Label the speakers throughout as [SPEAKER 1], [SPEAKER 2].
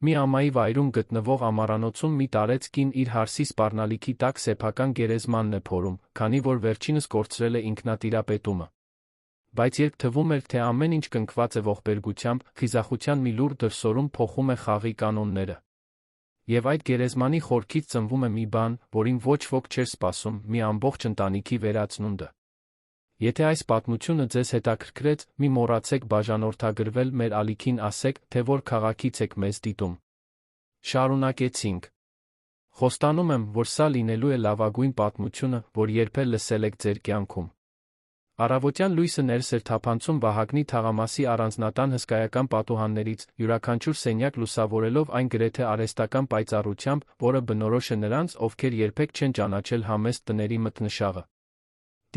[SPEAKER 1] Մի ամայի վայրում գտնվող ամառանոցում մի տարեց կին իր հարսի սպառնալիքի տակ սեփական գերեզմանն է փորում, քանի որ վերջինս կորցրել է ինքնատիրապետումը։ Բայց երբ թվում էր, թե ամեն ինչ կնքված է ողբերգությամբ, խիզախության մի լուր դրսորում փոխում է խաղի կանոնները։ Եվ այդ գերեզմանի խորքից ծնվում է մի բան, որին ոչ ոք չէր սպասում, մի ամբողջ ընտանիքի վերածնունդը։ Եթե այս պատմությունը ձեզ հետաքրքրեց, մի մոռացեք բաժանորդագրվել մեր ալիքին, ասեք, թե որ քաղաքից եք մեզ դիտում։ Շարունակեցինք։ Խոստանում եմ, որ սա լինելու է լավագույն պատմությունը, որ երբեք լսել եք ձեր կյանքում։ Առավոտյան լույսը ներս էր թափանցում Վահագնի թաղամասի առանձնատան հսկայական պատուհաններից, յուրաքանչյուր սենյակ լուսավորելով այն գրեթե արհեստական պայծառությամբ, որը բնորոշ է նրանց, ովքեր երբեք չեն ճանաչել համեստ տների մթնշաղը։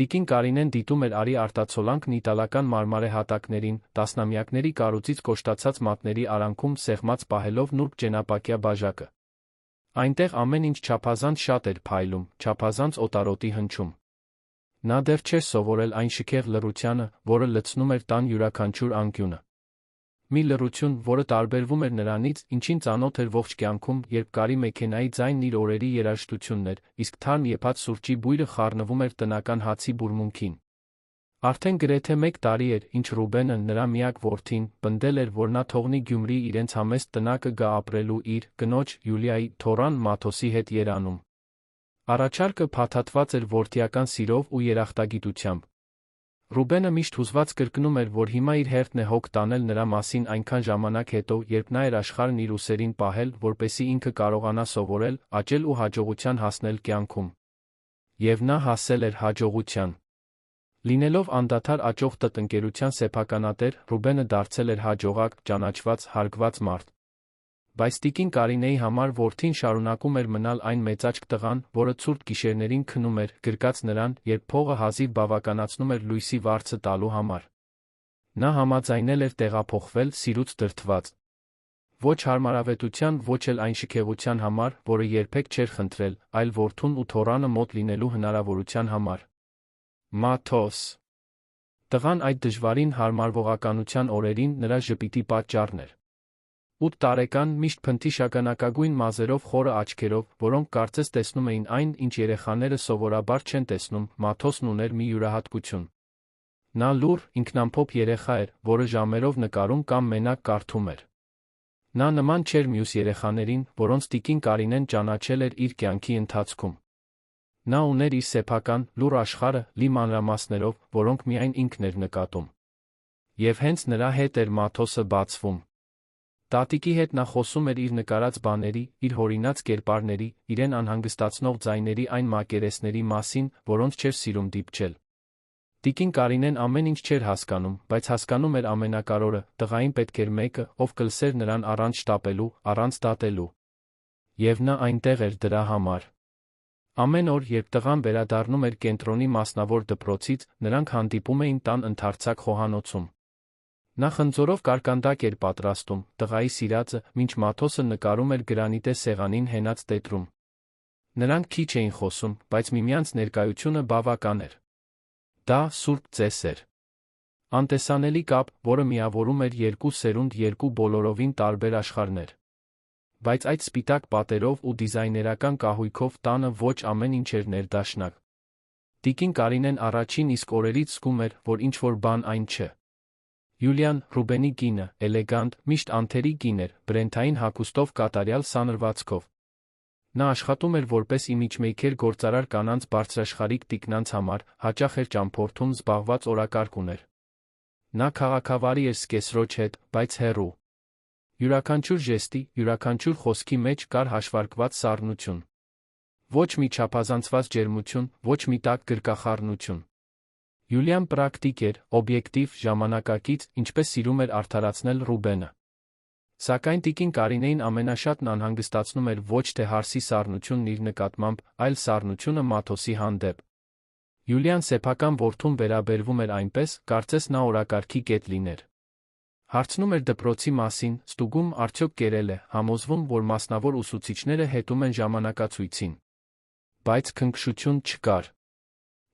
[SPEAKER 1] Տիկին Կարինեն դիտում էր արի արտացոլանքն իտալական մարմարե հատակներին, տասնամյակների կառույցից կոշտացած մատների արանքում սեղմած պահելով նուրբ ճենապակյա բաժակը։ Այնտեղ ամեն ինչ չափազանց շատ էր փայլում, չափազանց օտարոտի հնչում։ Նա դեռ չէր սովորել այն շքեղ լռությանը, որը լցնում էր տան յուրաքանչյուր անկյունը։ Մի լռություն, որը տարբերվում էր նրանից, ինչին ծանոթ էր ողջ կյանքում, երբ կարի մեքենայի ձայնն իր օրերի երաժշտությունն էր, իսկ թարմ եփած սուրճի բույրը խառնվում էր տնական հացի բուրմունքին։ Արդեն գրեթե 1 տարի էր, ինչ Ռուբենը, նրա միակ որդին, պնդել էր, որ նա թողնի Գյումրի իրենց համեստ տնակը գա ապրելու իր կնոջ Յուլիայի թոռան Մաթոսի հետ Երանում։ Առաջարկը փաթաթված էր որդիական սիրով ու երախտագիտությամբ։ Ռուբենը միշտ հուզված կրկնում էր, որ հիմա իր հերթն է հոգ տանել նրա մասին այնքան ժամանակ հետո, երբ նա էր աշխարհն իր ուսերին պահել, որպեսզի ինքը կարողանա սովորել, աճել ու հաջողության հասնել կյանքում։ Եվ նա հասել էր հաջողության։ Լինելով անդադար աճող տնտեսության սեփականատեր, Ռուբենը դարձել էր հաջողակ, ճանաչված, հարգված մարդ։ Բայց տիկին Կարինեի համար որդին շարունակում էր մնալ այն մեծաճք տղան, որը ցուրտ գիշերներին քնում էր, գրկած նրան, երբ փողը հազիվ բավականացնում էր լույսի վարձը տալու համար։ Նա համաձայնել էր տեղափոխվել սիրուց դրդված։ Ոչ հարմարավետության, ոչ էլ այն շքեղության համար, որը երբեք չէր խնդրել, այլ որդուն ու թոռանը մոտ լինելու հնարավորության համար։ Մաթոս։ Տղան այդ դժվարին հարմարվողականության օրերին նրա ժպիտի պատճառն էր։ 8 տարեկան, միշտ փնթի-շագանակագույն մազերով, խորը աչքերով, որոնք կարծես տեսնում էին այն, ինչ երեխաները սովորաբար չեն տեսնում, Մաթոսն ուներ մի յուրահատկություն։ Նա լուռ, ինքնամփոփ երեխա էր, որը ժամերով նկարում կամ մենակ կարդում էր։ Նա նման չէր մյուս երեխաներին, որոնց տիկին Կարինեն ճանաչել էր իր կյանքի ընթացքում։ Նա ուներ իր սեփական, լուռ աշխարհը, լի մանրամասներով, որոնք միայն ինքն էր նկատում։ Եվ հենց նրա հետ էր Մաթոսը բացվում։ Տատիկի հետ նա խոսում էր իր նկարած բաների, իր հորինած կերպարների, իրեն անհանգստացնող ձայների այն մակերեսների մասին, որոնց չէր սիրում դիպչել։ Տիկին Կարինեն ամեն ինչ չէր հասկանում, բայց հասկանում էր ամենակարևորը, տղային պետք էր մեկը, ով կլսեր նրան առանց շտապելու, առանց դատելու։ Եվ նա այնտեղ էր դրա համար։ Ամեն օր, երբ տղան վերադառնում էր կենտրոնի մասնավոր դպրոցից, նրանք հանդիպում էին տան ընդարձակ խոհանոցում։ Նա խնձորով կարկանդակ էր պատրաստում, տղայի սիրածը, մինչ Մաթոսը նկարում էր գրանիտե սեղանին հենած տետրում։ Նրանք քիչ էին խոսում, բայց միմյանց ներկայությունը բավական էր։ Դա սուրբ ծես էր։ Անտեսանելի կապ, որը միավորում էր երկու սերունդ, երկու բոլորովին տարբեր աշխարհներ։ Բայց այդ սպիտակ պատերով ու դիզայներական կահույքով տանը ոչ ամեն ինչ էր ներդաշնակ։ Տիկին Կարինեն առաջին իսկ օրերից զգում էր, որ ինչ-որ բան այն չէ։ Յուլիան, Ռուբենի կինը, էլեգանտ, միշտ անթերի կին էր, բրենդային հագուստով, կատարյալ սանրվածքով։ Նա աշխատում էր որպես իմիջմեյքեր գործարար կանանց բարձրաշխարհիկ տիկնանց համար, հաճախ էր ճամփորդում, զբաղված օրակարգ ուներ։ Նա քաղաքավարի էր սկեսրոջ հետ, բայց հեռու։ Յուրաքանչյուր ժեստի, յուրաքանչյուր խոսքի մեջ կար հաշվարկված սառնություն։ Ոչ մի չափազանցված ջերմություն, ոչ մի տաք գրկախառնություն։ Յուլիան պրակտիկ էր, օբյեկտիվ, ժամանակակից, ինչպես սիրում էր արդարացնել Ռուբենը։ Սակայն տիկին Կարինեին ամենաշատն անհանգստացնում էր ոչ թե հարսի սառնությունն իր նկատմամբ, այլ սառնությունը Մաթոսի հանդեպ։ Յուլիան սեփական որդուն վերաբերվում էր այնպես, կարծես նա օրակարգի կետ լիներ։ Հարցնում էր դպրոցի մասին, ստուգում արդյոք կերել է, համոզվում, որ մասնավոր ուսուցիչները հետում են ժամանակացույցին։ Բայց քնքշություն չկար։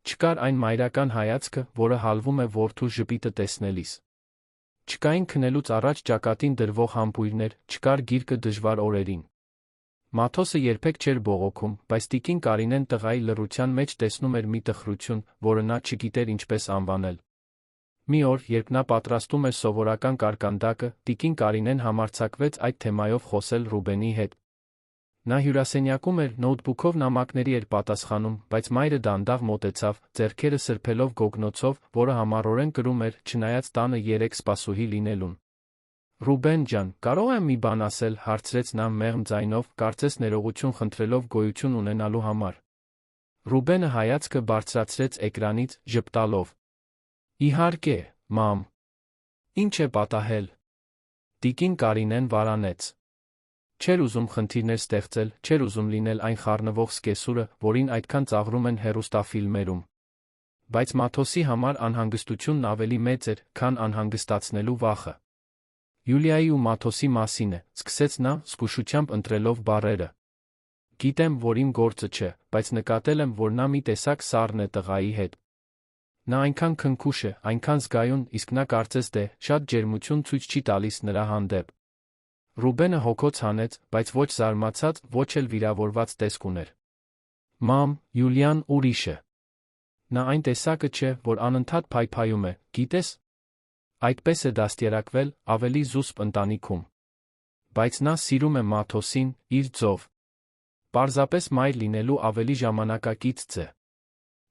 [SPEAKER 1] Չկար այն մայրական հայացքը, որը հալվում է որդու ժպիտը տեսնելիս։ Չկային քնելուց առաջ ճակատին դրվող համբույրներ, չկար գիրկը դժվար օրերին։ Մաթոսը երբեք չէր բողոքում, բայց տիկին Կարինեն տղայի լռության մեջ տեսնում էր մի տխրություն, որը նա չգիտեր ինչպես անվանել։ Մի օր, երբ նա պատրաստում էր սովորական կարկանդակը, տիկին Կարինեն համարձակվեց այդ թեմայով խոսել Ռուբենի հետ։ Նա հյուրասենյակում էր, նոութբուքով նամակների էր պատասխանում, բայց մայրը դանդաղ մոտեցավ, ձեռքերը սրբելով գոգնոցով, որը համառորեն կրում էր, չնայած տանը 3 սպասուհի լինելուն։ Ռուբեն ջան, կարող եմ մի բան ասել, հարցրեց նա մեղմ ձայնով, կարծես ներողություն խնդրելով գոյություն ունենալու համար։ Ռուբենը հայացքը բարձրացրեց էկրանից, ժպտալով։ Իհարկե, մամ։ Ինչ է պատահել։ Տիկին Կարինեն վարանեց։ Չէր ուզում խնդիրներ ստեղծել, չէր ուզում լինել այն խառնվող սկեսուրը, որին այդքան ծաղրում են հեռուստաֆիլմերում։ Բայց Մաթոսի համար անհանգստությունն ավելի մեծ էր, քան անհանգստացնելու վախը։ Յուլիայի ու Մաթոսի մասին է, սկսեց նա, զգուշությամբ ընտրելով բառերը։ Գիտեմ, որ իմ գործը չէ, բայց նկատել եմ, որ նա մի տեսակ սառն է տղայի հետ։ Նա այնքան քնքուշ է, այնքան զգայուն, իսկ նա կարծես թե շատ ջերմություն ցույց չի տալիս նրա հանդեպ։ Ռուբենը հոգոց հանեց, բայց ոչ զարմացած, ոչ էլ վիրավորված տեսք ուներ։ Մամ, Յուլիան ուրիշ է։ Նա այն տեսակը չէ, որ անընդհատ փայփայում է, գիտես։ Այդպես է դաստիարակվել, ավելի զուսպ ընտանիքում։ Բայց նա սիրում է Մաթոսին, իր ձով։ Պարզապես մայր լինելու ավելի ժամանակակից ձե։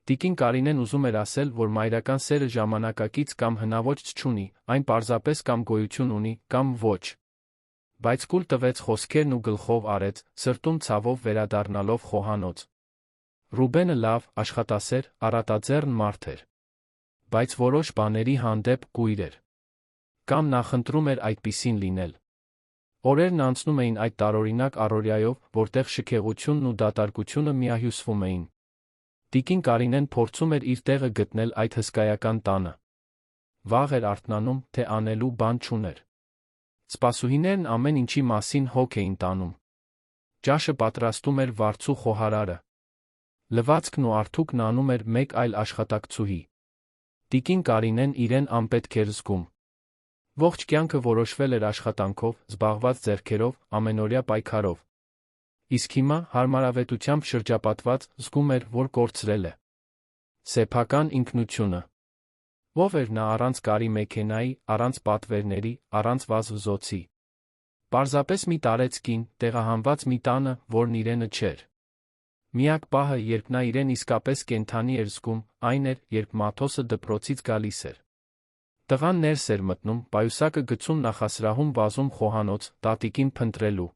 [SPEAKER 1] Տիկին Կարինեն ուզում էր ասել, որ մայրական սերը ժամանակակից կամ հնաոճ չունի, այն պարզապես կամ գոյություն ունի, կամ ոչ։ Բայց կուլ տվեց խոսքերն ու գլխով արեց, սրտում ցավով վերադառնալով խոհանոց։ Ռուբենը լավ, աշխատասեր, առատաձեռն մարդ էր։ Բայց որոշ բաների հանդեպ կույր էր։ Կամ նախընտրում էր այդպիսին լինել։ Օրերն անցնում էին այդ տարօրինակ առօրյայով, որտեղ շքեղությունն ու դատարկությունը միահյուսվում էին։ Տիկին Կարինեն փորձում էր իր տեղը գտնել այդ հսկայական տանը։ Վաղ էր արթնանում, թե անելու բան չուներ։ Սպասուհիներն ամեն ինչի մասին հոգ էին տանում։ Ճաշը պատրաստում էր վարձու խոհարարը։ Լվացքն ու արթուկն անում էր մեկ այլ աշխատակցուհի։ Տիկին Կարինեն իրեն անպետք էր զգում։ Ողջ կյանքը որոշվել էր աշխատանքով, զբաղված ձեռքերով, ամենօրյա պայքարով։ Իսկ հիմա, հարմարավետությամբ շրջապատված, զգում էր, որ կորցրել է սեփական ինքնությունը։ Ով էր նա առանց կարի մեքենայի, առանց պատվերների, առանց վազվզոցի։ Պարզապես մի տարեցկին, տեղահանված մի տանը, որն իրենը չէր։ Միակ պահը, երբ նա իրեն իսկապես կենդանի էր զգում, այն էր, երբ Մաթոսը դպրոցից գալիս էր։ Տղան ներս էր մտնում, պայուսակը գցում նախասրահում վազում խոհանոց, տատիկին փնտրելու։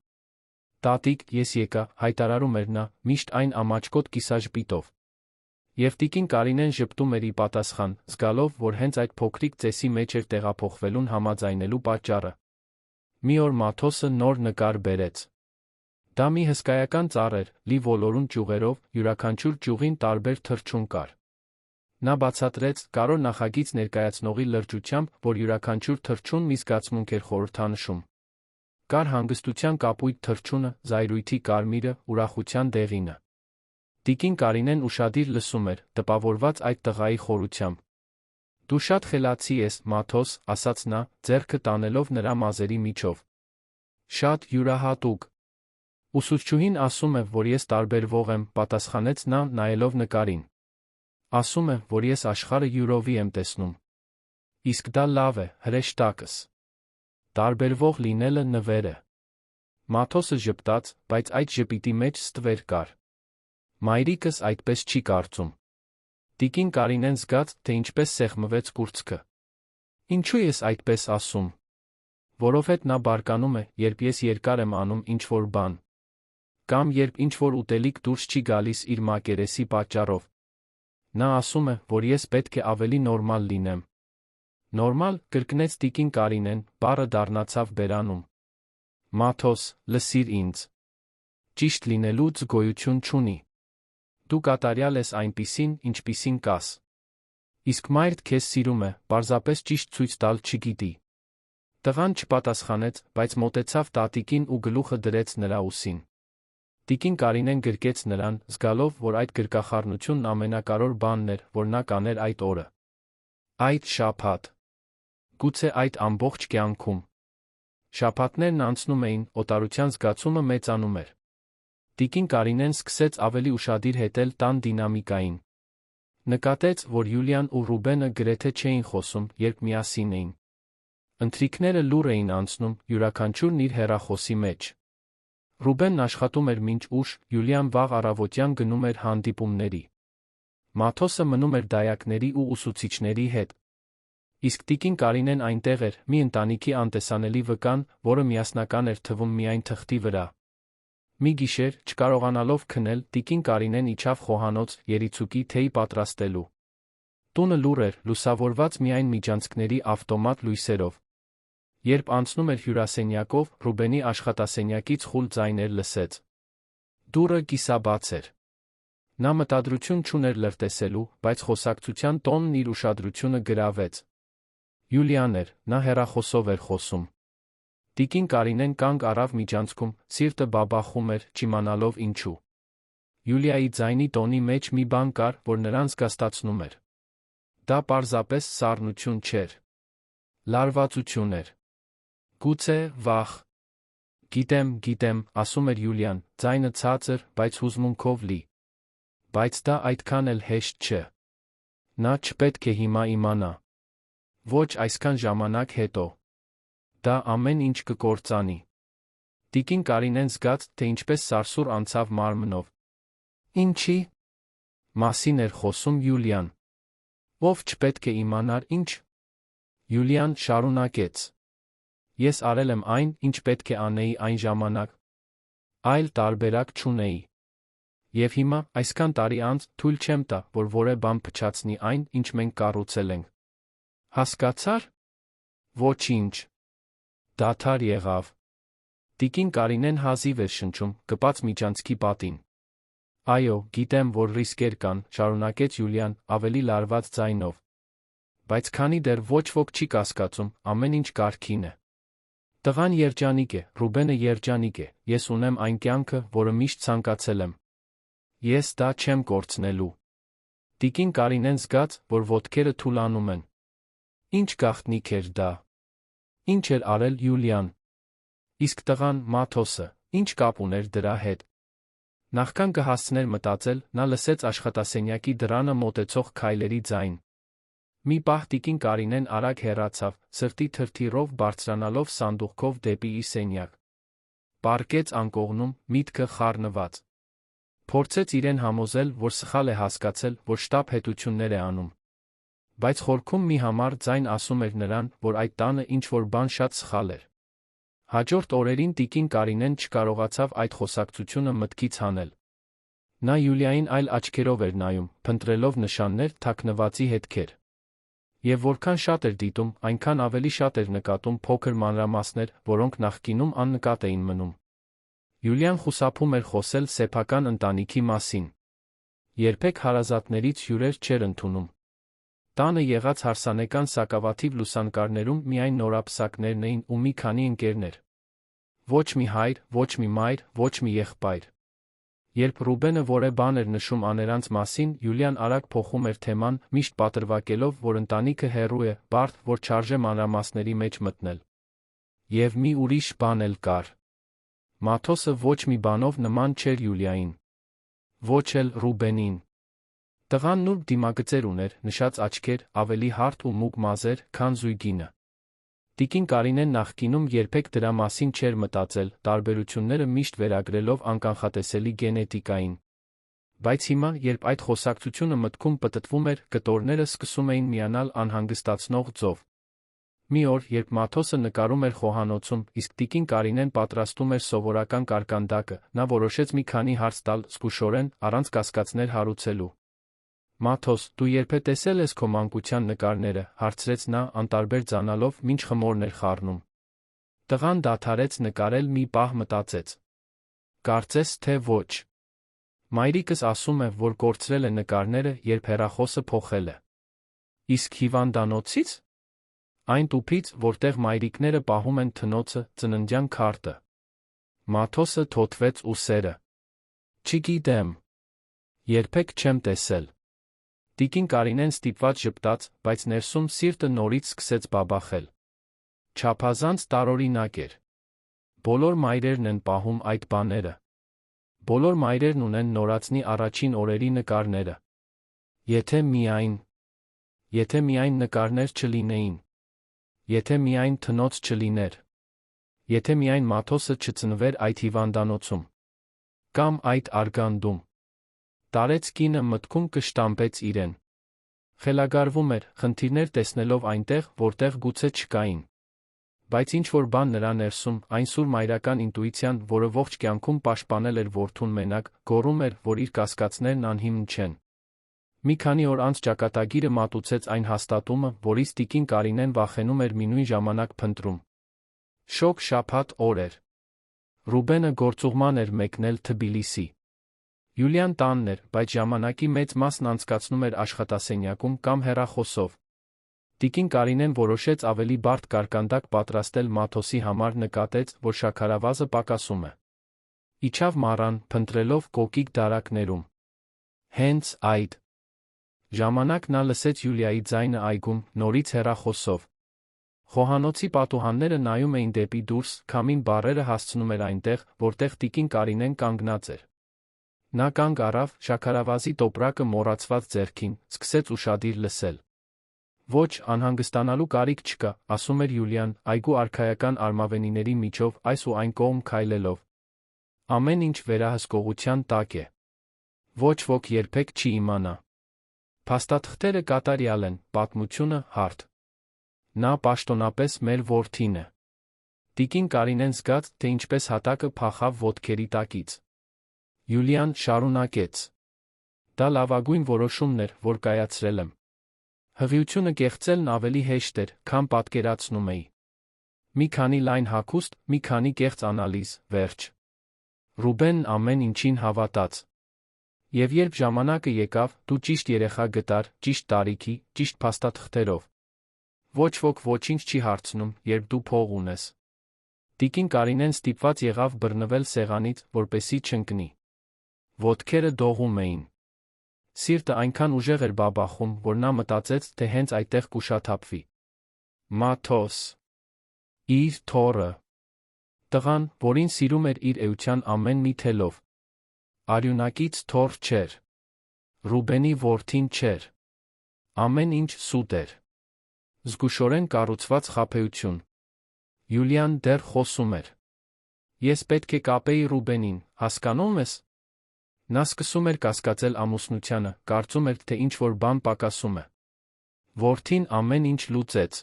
[SPEAKER 1] Տատիկ, ես եկա, հայտարարում էր նա, միշտ այն ամաչկոտ կիսաժպիտով։ Եվ տիկին Կարինեն ժպտում էր ի պատասխան, զգալով, որ հենց այդ փոքրիկ ծեսի մեջ էր տեղափոխվելուն համաձայնելու պատճառը։ Մի օր Մաթոսը նոր նկար բերեց։ Դա մի հսկայական ծառ էր, լի ոլորուն ճյուղերով, յուրաքանչյուր ճյուղին տարբեր թռչուն կար։ Նա բացատրեց, կարոր նախագիծ ներկայացնողի լրջությամբ, որ յուրաքանչյուր թռչուն մի զգացմունք էր խորհրդանշում։ Կար հանգստության կապույտ թռչունը, զայրույթի կարմիրը, ուրախության դեղինը։ Տիկին Կարինեն ուշադիր լսում էր, տպավորված այդ տղայի խորությամբ։ Դու շատ խելացի ես, Մաթոս, ասաց նա, ձեռքը տանելով նրա մազերի միջով։ Շատ յուրահատուկ։ Ուսուցչուհին ասում է, որ ես տարբերվող եմ, պատասխանեց նա, նայելով նկարին։ Ասում է, որ ես աշխարհը յուրովի եմ տեսնում։ Իսկ դա լավ է, հրեշտակս։ Տարբերվող լինելը նվեր է։ Մաթոսը ժպտաց, բայց այդ ժպիտի մեջ ստվեր կար։ Մայրիկս այդպես չի կարծում։ Տիկին Կարինեն զգաց, թե ինչպես սեղմվեց կուրծքը։ Ինչու ես այդպես ասում։ Որովհետև նա բարկանում է, երբ ես երկար եմ անում ինչ-որ բան։ Կամ երբ ինչ-որ ուտելիք դուրս չի գալիս իր մակերեսի պատճառով։ Նա ասում է, որ ես պետք է ավելի նորմալ լինեմ։ Նորմալ, կրկնեց տիկին Կարինեն, բառը դառնացավ բերանում։ Մաթոս, լսիր ինձ։ Ճիշտ լինելու զգոյություն չունի։ Դու կատարյալ ես այնպիսին, ինչպիսին կաս։ Իսկ մայրդ քեզ սիրում է, պարզապես ճիշտ ցույց տալ չգիտի։ Տղան չպատասխանեց, բայց մոտեցավ տատիկին ու գլուխը դրեց նրա ուսին։ Տիկին Կարինեն գրկեց նրան, զգալով, որ այդ գրկախառնությունն ամենակարևոր բանն էր, որ նա կաներ այդ օրը։ Այդ շաբաթ։ Գուցե այդ ամբողջ կյանքում։ Շաբաթներն անցնում էին, օտարության զգացումը մեծանում էր։ Տիկին Կարինեն սկսեց ավելի ուշադիր հետել տան դինամիկային։ Նկատեց, որ Յուլիան ու Ռուբենը գրեթե չէին խոսում, երբ միասին էին։ Ընթրիքները լուռ էին անցնում, յուրաքանչյուրն իր հեռախոսի մեջ։ Ռուբենն աշխատում էր մինչ ուշ, Յուլիան վաղ առավոտյան գնում էր հանդիպումների։ Մաթոսը մնում էր դայակների ու ուսուցիչների հետ։ Իսկ տիկին Կարինեն այնտեղ էր, մի ընտանիքի անտեսանելի վկան, որը միասնական էր թվում միայն թղթի վրա։ Մի գիշեր, չկարողանալով քնել, տիկին Կարինեն իջավ խոհանոց, երիցուկի թեյ պատրաստելու։ Տունը լուռ էր, լուսավորված միայն միջանցքների ավտոմատ լույսերով։ Երբ անցնում էր հյուրասենյակով, Ռուբենի աշխատասենյակից խուլ ձայներ լսեց։ Դուռը կիսաբաց էր։ Նա մտադրություն չուներ լրտեսելու, բայց խոսակցության տոնն իր ուշադրությունը գրավեց։ Յուլիան էր, նա հեռախոսով էր խոսում։ Տիկին Կարինեն կանգ առավ միջանցքում, սիրտը բաբախում էր, չիմանալով ինչու։ Յուլիայի ձայնի տոնի մեջ մի բան կար, որ նրան զգաստացնում էր։ Դա պարզապես սառնություն չէր։ Լարվածություն էր։ Գուցե վախ։ Գիտեմ, ասում էր Յուլիան, ձայնը ցածր, բայց հուզմունքով լի։ Բայց դա այդքան էլ հեշտ չէ։ Նա չպետք է հիմա իմանա։ Ոչ այսքան ժամանակ հետո։ Դա ամեն ինչ կկործանի։ Տիկին Կարինեն զգաց, թե ինչպես սարսուռ անցավ մարմնով։ Ինչի՞ մասին էր խոսում Յուլիան։ Ով չպետք է իմանար ինչ։ Յուլիան շարունակեց. Ես արել եմ այն, ինչ պետք է անեի այն ժամանակ։ Այլ տարբերակ չունեի։ Եվ հիմա, այսքան տարի անց, թույլ չեմ տա, որ որևէ բան փչացնի այն, ինչ մենք կառուցել ենք։ Հասկացա՞ր։ Ոչինչ։ Դադար եղավ։ Տիկին Կարինեն հազիվ էր շնչում, կպած միջանցքի պատին։ Այո, գիտեմ, որ ռիսկեր կան, շարունակեց Յուլիան, ավելի լարված ձայնով։ Բայց քանի դեռ ոչ ոք չի կասկածում, ամեն ինչ կարգին է։ Տղան երջանիկ է, Ռուբենը երջանիկ է, ես ունեմ այն կյանքը, որը միշտ ցանկացել եմ։ Ես դա չեմ կորցնելու։ Տիկին Կարինեն զգաց, որ ոտքերը թուլանում են։ Ինչ գաղտնիք էր դա։ Ինչ էր արել Յուլիան։ Իսկ տղան, Մաթոսը, ինչ կապ ուներ դրա հետ։ Նախքան կհասցներ մտածել, նա լսեց աշխատասենյակի դռանը մոտեցող քայլերի ձայն։ Մի պահ տիկին Կարինեն արագ հեռացավ, սրտի թրթիռով բարձրանալով սանդուղքով դեպի իր սենյակ։ Պառկեց անկողնում, միտքը խառնված։ Փորձեց իրեն համոզել, որ սխալ է հասկացել, որ շտապ հետություններ է անում։ Բայց խորքում մի համառ ձայն ասում էր նրան, որ այդ տանը ինչ-որ բան շատ սխալ էր։ Հաջորդ օրերին տիկին Կարինեն չկարողացավ այդ խոսակցությունը մտքից հանել։ Նա Յուլիային այլ աչքերով էր նայում, փնտրելով նշաններ, թաքնվածի հետքեր։ Եվ որքան շատ էր դիտում, այնքան ավելի շատ էր նկատում փոքր մանրամասներ, որոնք նախկինում աննկատ էին մնում։ Յուլիան խուսափում էր խոսել սեփական ընտանիքի մասին։ Երբեք հարազատներից հյուրեր չէր ընդունում։ Տանը եղած հարսանեկան սակավաթիվ լուսանկարներում միայն նորապսակներն էին ու մի քանի ընկերներ։ Ոչ մի հայր, ոչ մի մայր, ոչ մի եղբայր։ Երբ Ռուբենը որևէ բան էր նշում աներանց մասին, Յուլիան արագ փոխում էր թեման, միշտ պատրվակելով, որ ընտանիքը հեռու է, բարդ, որ չարժե մանրամասների մեջ մտնել։ Եվ մի ուրիշ բան էլ կար։ Մաթոսը ոչ մի բանով նման չէր Յուլիային։ Ոչ էլ Ռուբենին։ Տղան նուրբ դիմագծեր ուներ, նշած աչքեր, ավելի հարթ ու մուգ մազեր, քան զույգինը։ Տիկին Կարինեն նախկինում երբեք դրա մասին չէր մտածել, տարբերությունները միշտ վերագրելով անկանխատեսելի գենետիկային։ Բայց հիմա, երբ այդ խոսակցությունը մտքում պտտվում էր, կտորները սկսում էին միանալ անհանգստացնող ձով։ Մի օր, երբ Մաթոսը նկարում էր խոհանոցում, իսկ տիկին Կարինեն պատրաստում էր սովորական կարկանդակը, նա որոշեց մի քանի հարց տալ զգուշորեն, առանց կասկածներ հարուցելու։ Մաթոս, դու երբե տեսել ես քո մանկության նկարները, հարցրեց նա, անտարբեր ձանալով, մինչ խմորն էր խառնում։ Տղան դադարեց նկարել, մի պահ մտածեց։ Կարծես թե ոչ։ Մայրիկս ասում է, որ կորցրել է նկարները, երբ հեռախոսը փոխել է։ Իսկ հիվանդանոցի՞ց։ Այն տուփից, որտեղ մայրիկները պահում են թնոցը, ծննդյան քարտը։ Մաթոսը թոթվեց ուսերը։ Չգիտեմ։ Երբեք չեմ տեսել։ Տիկին Կարինեն ստիպված ժպտաց, բայց ներսում սիրտը նորից սկսեց բաբախել։ Չափազանց տարօրինակ էր։ Բոլոր մայրերն են պահում այդ բաները։ Բոլոր մայրերն ունեն նորածնի առաջին օրերի նկարները։ Եթե միայն նկարներ չլինեին։ Եթե միայն թնոց չլիներ։ Եթե միայն Մաթոսը չծնվեր այդ հիվանդանոցում։ Կամ այդ արգանդում։ Տարեց կինը մտքում կշտամբեց իրեն։ Խելագարվում էր, խնդիրներ տեսնելով այնտեղ, որտեղ գուցե չկային։ Բայց ինչ-որ բան նրա ներսում, այն սուր մայրական ինտուիցիան, որը ողջ կյանքում պաշտպանել էր որդուն մենակ, գոռում էր, որ իր կասկածներն անհիմն չեն։ Մի քանի օր անց ճակատագիրը մատուցեց այն հաստատումը, որից տիկին Կարինեն վախենում էր մի նույն ժամանակ փնտրում։ Շոգ շաբաթ օր էր։ Ռուբենը գործուղման էր մեկնել Թբիլիսի։ Յուլիան տանն էր, բայց ժամանակի մեծ մասն անցկացնում էր աշխատասենյակում կամ հեռախոսով։ Տիկին Կարինեն որոշեց ավելի բարդ կարկանդակ պատրաստել Մաթոսի համար, նկատեց, որ շաքարավազը պակասում է։ Իջավ մառան, փնտրելով կոկիկ դարակներում։ Հենց այդ ժամանակ նա լսեց Յուլիայի ձայնը այգում, նորից հեռախոսով։ Խոհանոցի պատուհանները նայում էին դեպի դուրս, քամին բառերը հասցնում էր այնտեղ, որտեղ տիկին Կարինեն կանգնած էր։ Նա կանգ առավ, շաքարավազի տոպրակը մոռացված ձեռքին, սկսեց ուշադիր լսել։ Ոչ, անհանգստանալու կարիք չկա, ասում էր Յուլիան, այգու արքայական արմավենիների միջով այս ու այն կողմ քայլելով։ Ամեն ինչ վերահսկողության տակ է։ Ոչ ոք երբեք չի իմանա։ Փաստաթղթերը կատարյալ են, պատմությունը հարթ։ Նա պաշտոնապես մեր որդին է։ Տիկին Կարինեն զգաց, թե ինչպես հատակը փախավ ոտքերի տակից։ Յուլիան շարունակեց. Դա լավագույն որոշումն էր, որ կայացրել եմ։ Հղիությունը կեղծելն ավելի հեշտ էր, քան պատկերացնում էի։ Մի քանի լայն հագուստ, մի քանի կեղծ անալիզ, վերջ։ Ռուբենն ամեն ինչին հավատաց։ Եվ երբ ժամանակը եկավ, դու ճիշտ երեխա գտար, ճիշտ տարիքի, ճիշտ փաստաթղթերով։ Ոչ ոք ոչինչ չի հարցնում, երբ դու փող ունես։ Տիկին Կարինեն ստիպված եղավ բռնվել սեղանից, որպեսզի չընկնի։ Ոտքերը դողում էին։ Սիրտը այնքան ուժեղ էր բաբախում, որ նա մտածեց, թե հենց այդտեղ կուշաթափվի։ Մաթոս։ Իր թոռը։ Տղան, որին սիրում էր իր էության ամեն մի թելով։ Արյունակից թոռ չէր։ Ռուբենի որդին չէր։ Ամեն ինչ սուտ էր։ Զգուշորեն կառուցված խաբեություն։ Յուլիան դեռ խոսում էր։ Ես պետք է կապեի Ռուբենին, հասկանում ես։ Նա սկսում էր կասկածել ամուսնությանը, կարծում էր, թե ինչ-որ բան պակասում է։ Որդին ամեն ինչ լուծեց։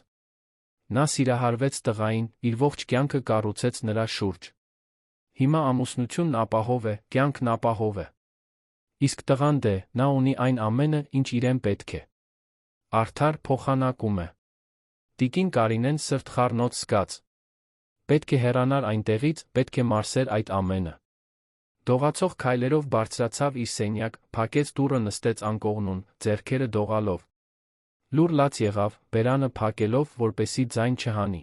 [SPEAKER 1] Նա սիրահարվեց տղային, իր ողջ կյանքը կառուցեց նրա շուրջ։ Հիմա ամուսնությունն ապահով է, կյանքն ապահով է։ Իսկ տղան դե, նա ունի այն ամենը, ինչ իրեն պետք է։ Արդար փոխանակում է։ Տիկին Կարինեն սրտխառնոց զգաց։ Պետք է հեռանար այնտեղից, պետք է մարսեր այդ ամենը։ Դողացող քայլերով բարձրացավ իր սենյակ, փակեց դուռը, նստեց անկողնուն, ձեռքերը դողալով։ Լուռ լաց եղավ, բերանը փակելով, որպեսզի ձայն չհանի։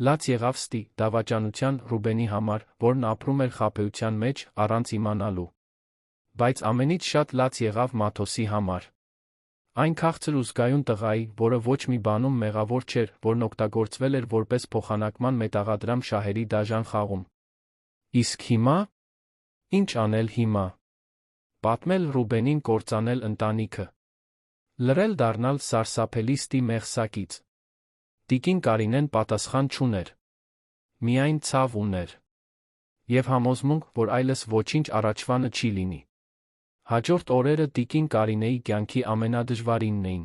[SPEAKER 1] Լաց եղավ ստի, դավաճանության, Ռուբենի համար, որն ապրում էր խաբեության մեջ, առանց իմանալու։ Բայց ամենից շատ լաց եղավ Մաթոսի համար։ Այն քաղցր ու զգայուն տղայի, որը ոչ մի բանում մեղավոր չէր, որն օգտագործվել էր որպես փոխանակման մետաղադրամ շահերի դաժան խաղում։ Իսկ հիմա։ Ինչ անել հիմա։ Պատմել Ռուբենին, կործանել ընտանիքը։ Լռել, դառնալ սարսափելի ստի մեղսակից։ Տիկին Կարինեն պատասխան չուներ։ Միայն ցավ ուներ։ Եվ համոզմունք, որ այլս ոչինչ առաջվանը չի լինի։ Հաջորդ օրերը տիկին Կարինեի կյանքի ամենադժվարինն էին։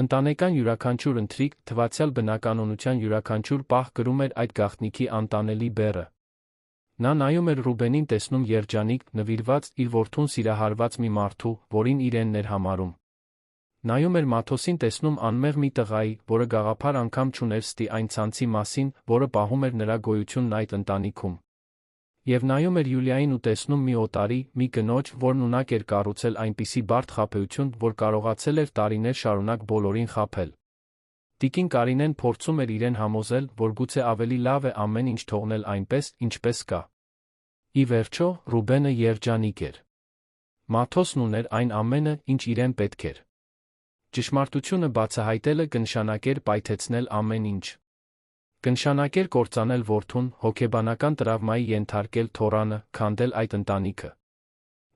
[SPEAKER 1] Ընտանեկան յուրաքանչյուր ընթրիք, թվացյալ բնականոնության յուրաքանչյուր պահ կրում էր այդ գաղտնիքի անտանելի բեռը։ Նա նայում էր Ռուբենին, տեսնում երջանիկ, նվիրված, իր որդուն սիրահարված մի մարդու, որին իրենն էր համարում։ Նայում էր Մաթոսին, տեսնում անմեղ մի տղայի, որը գաղափար անգամ չուներ ստի այն ցանցի մասին, որը պահում էր նրա գոյությունն այդ ընտանիքում։ Եվ նայում էր Յուլիային ու տեսնում մի օտարի, մի կնոջ, որն ունակ էր կառուցել այնպիսի բարդ խաբեություն, որ կարողացել էր տարիներ շարունակ բոլորին խաբել։ Տիկին Կարինեն փորձում էր իրեն համոզել, որ գուցե ավելի լավ է ամեն ինչ թողնել այնպես, ինչպես կա։ Ի վերջո, Ռուբենը երջանիկ էր։ Մաթոսն ուներ այն ամենը, ինչ իրեն պետք էր։ Ճշմարտությունը բացահայտելը կնշանակեր պայթեցնել ամեն ինչ։ Կնշանակեր կործանել որդուն, հոգեբանական տրավմայի ենթարկել թոռանը, քանդել այդ ընտանիքը։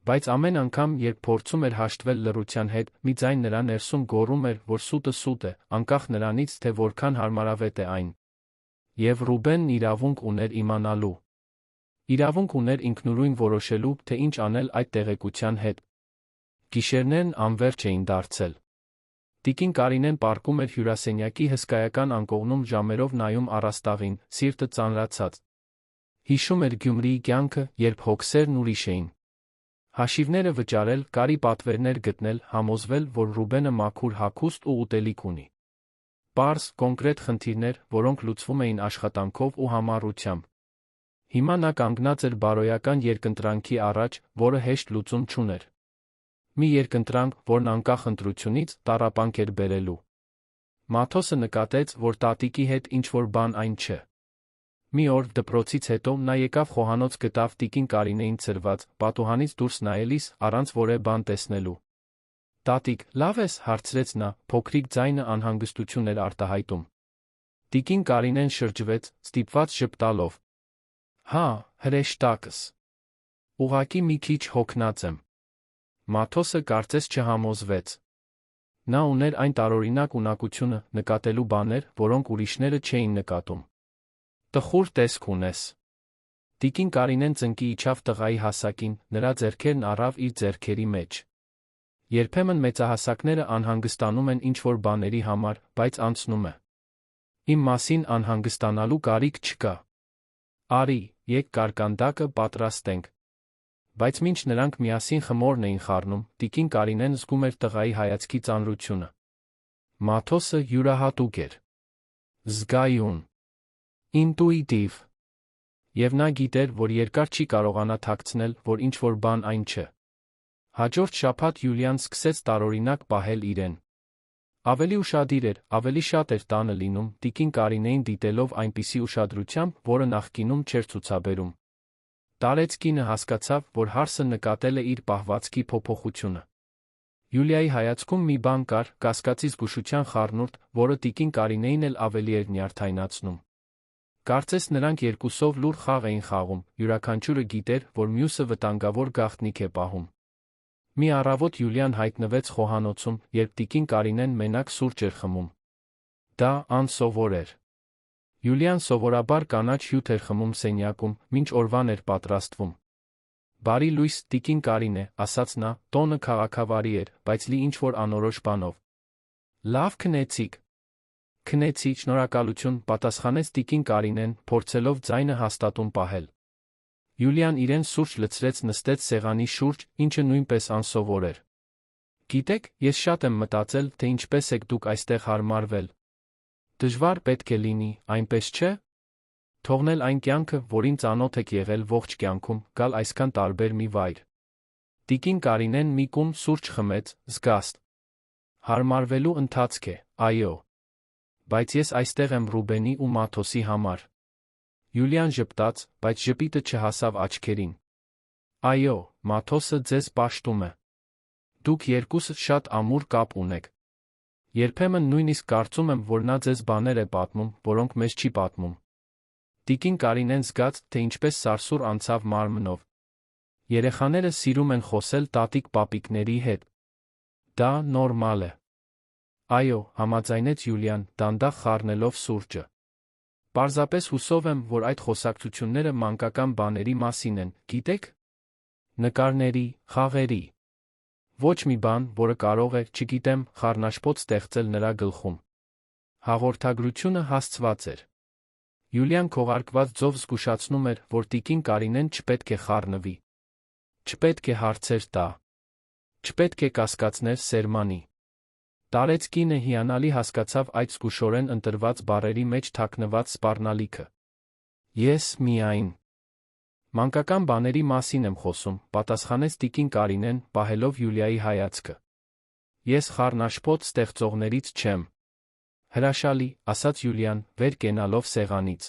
[SPEAKER 1] Բայց ամեն անգամ, երբ փորձում էր հաշտվել լռության հետ, մի ձայն նրա ներսում գոռում էր, որ սուտը սուտ է, անկախ նրանից, թե որքան հարմարավետ է այն։ Եվ Ռուբենն իրավունք ուներ իմանալու։ Իրավունք ուներ ինքնուրույն որոշելու, թե ինչ անել այդ տեղեկության հետ։ Գիշերներն անվերջ էին դարձել։ Տիկին Կարինեն պառկում էր հյուրասենյակի հսկայական անկողնում ժամերով նայում առաստաղին, սիրտը ծանրացած։ Հիշում էր Գյումրիի կյանքը, երբ հոգսերն ուրիշ էին։ Հաշիվները վճարել, կարի պատվերներ գտնել, համոզվել, որ Ռուբենը մաքուր հագուստ ու ուտելիք ունի։ Պարզ, կոնկրետ խնդիրներ, որոնք լուծվում էին աշխատանքով ու համառությամբ։ Հիմա նա կանգնած էր բարոյական երկընտրանքի առաջ, որը հեշտ լուծում չուներ։ Մի երկընտրանք, որն անկախ ընտրությունից տառապանք էր բերելու։ Մաթոսը նկատեց, որ տատիկի հետ ինչ-որ բան այն չէ։ Մի օր դպրոցից հետո նա եկավ խոհանոց գտավ տիկին Կարինեին ցրված, պատուհանից դուրս նայելիս, առանց որևէ բան տեսնելու։ «Տատիկ, լավ ես», հարցրեց նա, փոքրիկ ձայնը անհանգստություն էր արտահայտում։ Տիկին Կարինեն շրջվեց, ստիպված ժպտալով։ «Հա, հրեշտակս։ Ուղղակի մի քիչ հոգնած եմ»։ Մաթոսը կարծես չհամոզվեց։ Նա ուներ այն տարօրինակ ունակությունը նկատելու բաներ, որոնք ուրիշները չէին նկատում։ «Տխուր տեսք ունես»։ Տիկին Կարինեն ծնկի իջավ տղայի հասակին, նրա ձեռքերն առավ իր ձեռքերի մեջ։ Երբեմն մեծահասակները անհանգստանում են ինչ-որ բաների համար, բայց անցնում է։ Իմ մասին անհանգստանալու կարիք չկա։ Արի, եկ կարկանդակը պատրաստենք։ Բայց մինչ նրանք միասին խմորն էին խառնում, տիկին Կարինեն զգում էր տղայի հայացքի ծանրությունը։ Մաթոսը յուրահատուկ էր։ Զգայուն։ Ինտուիտիվ։ Եվ նա գիտեր, որ երկար չի կարողանա թաքցնել, որ ինչ-որ բան այն չէ։ Հաջորդ շաբաթ Յուլիան սկսեց տարօրինակ պահել իրեն։ Ավելի ուշադիր էր, ավելի շատ էր տանը լինում, տիկին Կարինեին դիտելով այնպիսի ուշադրությամբ, որը նախկինում չէր ցուցաբերում։ Տարեց կինը հասկացավ, որ հարսը նկատել է իր պահվածքի փոփոխությունը։ Յուլիայի հայացքում մի բան կար, կասկածի զգուշության խառնուրդ, որը տիկին Կարինեին էլ ավելի էր նյարդայնացնում։ Կարծես նրանք երկուսով լուռ խաղ էին խաղում, յուրաքանչյուրը գիտեր, որ մյուսը վտանգավոր գաղտնիք է պահում։ Մի առավոտ Յուլիան հայտնվեց խոհանոցում, երբ տիկին Կարինեն մենակ սուրճ էր խմում։ Դա անսովոր էր։ Յուլիան սովորաբար կանաչ հյութ էր խմում սենյակում, մինչ օրվան էր պատրաստվում։ «Բարի լույս, տիկին Կարինե», ասաց նա, տոնը քաղաքավարի էր, բայց լի ինչ-որ անորոշ բանով։ «Լավ քնեցիք»։ «Քնեցի, շնորհակալություն», պատասխանեց տիկին Կարինեն, փորձելով ձայնը հաստատուն պահել։ Յուլիան իրեն սուրճ լցրեց, նստեց սեղանի շուրջ, ինչը նույնպես անսովոր էր։ «Գիտեք, ես շատ եմ մտածել, թե ինչպես եք դուք այստեղ հարմարվել։ Դժվար պետք է լինի, այնպես չէ՞։ Թողնել այն կյանքը, որին ծանոթ եք եղել ողջ կյանքում, գալ այսքան տարբեր մի վայր»։ Տիկին Կարինեն մի կում սուրճ խմեց, զգաստ։ «Հարմարվելու ընթացք է, այո։ Բայց ես այստեղ եմ Ռուբենի ու Մաթոսի համար»։ Յուլիան ժպտաց, բայց ժպիտը չհասավ աչքերին։ «Այո, Մաթոսը ձեզ պաշտում է։ Դուք երկուսս շատ ամուր կապ ունեք։ Երբեմն նույնիսկ կարծում եմ, որ նա ձեզ բաներ է պատմում, որոնք մեզ չի պատմում»։ Տիկին Կարինեն զգաց, թե ինչպես սարսուռ անցավ մարմնով։ Երեխաները սիրում են խոսել տատիկ-պապիկների հետ։ Դա նորմալ է։ Այո, համաձայնեց Յուլիան, դանդաղ խառնելով սուրճը։ Պարզապես հուսով եմ, որ այդ խոսակցությունները մանկական բաների մասին են, գիտեք։ Նկարների, խաղերի։ Ոչ մի բան, որը կարող է, չգիտեմ, խառնաշփոթ ստեղծել նրա գլխում։ Հաղորդագրությունը հասցված էր։ Յուլիան քողարկված ձով զգուշացնում էր, որ տիկին Կարինեն չպետք է խառնվի։ Չպետք է հարցեր տա։ Չպետք է կասկածներ սերմանի։ Տարեց կինը հիանալի հասկացավ այդ զգուշորեն ընտրված բառերի մեջ թաքնված սպառնալիքը։ Ես միայն։ Մանկական բաների մասին եմ խոսում, պատասխանեց տիկին Կարինեն, պահելով Յուլիայի հայացքը։ Ես խառնաշփոթ ստեղծողներից չեմ։ Հրաշալի, ասաց Յուլիան, վեր կենալով սեղանից։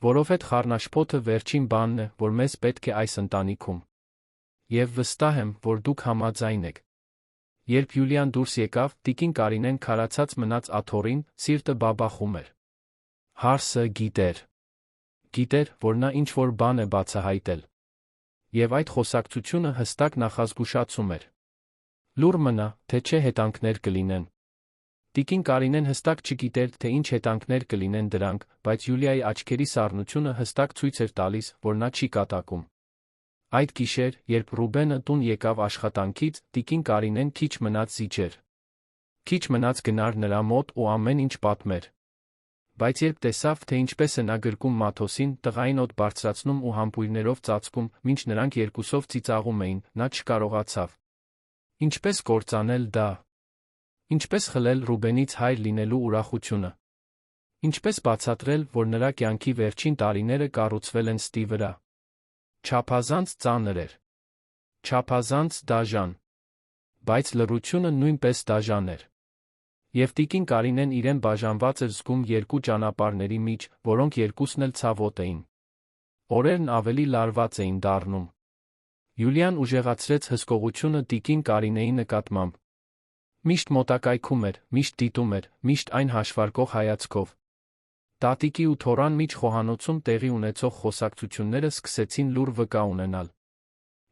[SPEAKER 1] Որովհետև խառնաշփոթը վերջին բանն է, որ մեզ պետք է այս ընտանիքում։ Եվ վստահ եմ, որ դուք համաձայն եք։ Երբ Յուլիան դուրս եկավ, տիկին Կարինեն քարացած մնաց աթոռին, սիրտը բաբախում էր։ Հարսը գիտեր։ Գիտեր, որ նա ինչ-որ բան է բացահայտել։ Եվ այդ խոսակցությունը հստակ նախազգուշացում էր։ Լուռ մնա, թե չէ հետանքներ կլինեն։ Տիկին Կարինեն հստակ չգիտեր, թե ինչ հետանքներ կլինեն դրանք, բայց Յուլիայի աչքերի սառնությունը հստակ ցույց էր տալիս, որ նա չի կատակում։ Այդ գիշեր, երբ Ռուբենը տուն եկավ աշխատանքից, տիկին Կարինեն քիչ մնաց զիջեր։ Քիչ մնաց գնար նրա մոտ ու ամեն ինչ պատմեր։ Բայց երբ տեսավ, թե ինչպես է նա գրկում Մաթոսին, տղային օդ բարձրացնում ու համբույրներով ծածկում, մինչ նրանք երկուսով ծիծաղում էին, նա չկարողացավ։ Ինչպես կործանել դա։ Ինչպես խլել Ռուբենից հայր լինելու ուրախությունը։ Ինչպես բացատրել, որ նրա կյանքի վերջին տարիները կառուցվել են ստի վրա։ Չափազանց ծանր էր։ Չափազանց դաժան։ Բայց լռությունը նույնպես դաժան էր։ Եվ տիկին Կարինեն իրեն բաժանված էր զգում երկու ճանապարհների մեջ, որոնք երկուսն էլ ցավոտ էին։ Օրերն ավելի լարված էին դառնում։ Յուլիան ուժեղացրեց հսկողությունը տիկին Կարինեի նկատմամբ։ Միշտ մոտակայքում էր, միշտ դիտում էր, միշտ այն հաշվարկող հայացքով։ Տատիկի ու թոռան միջ խոհանոցում տեղի ունեցող խոսակցությունները սկսեցին լուռ վկա ունենալ։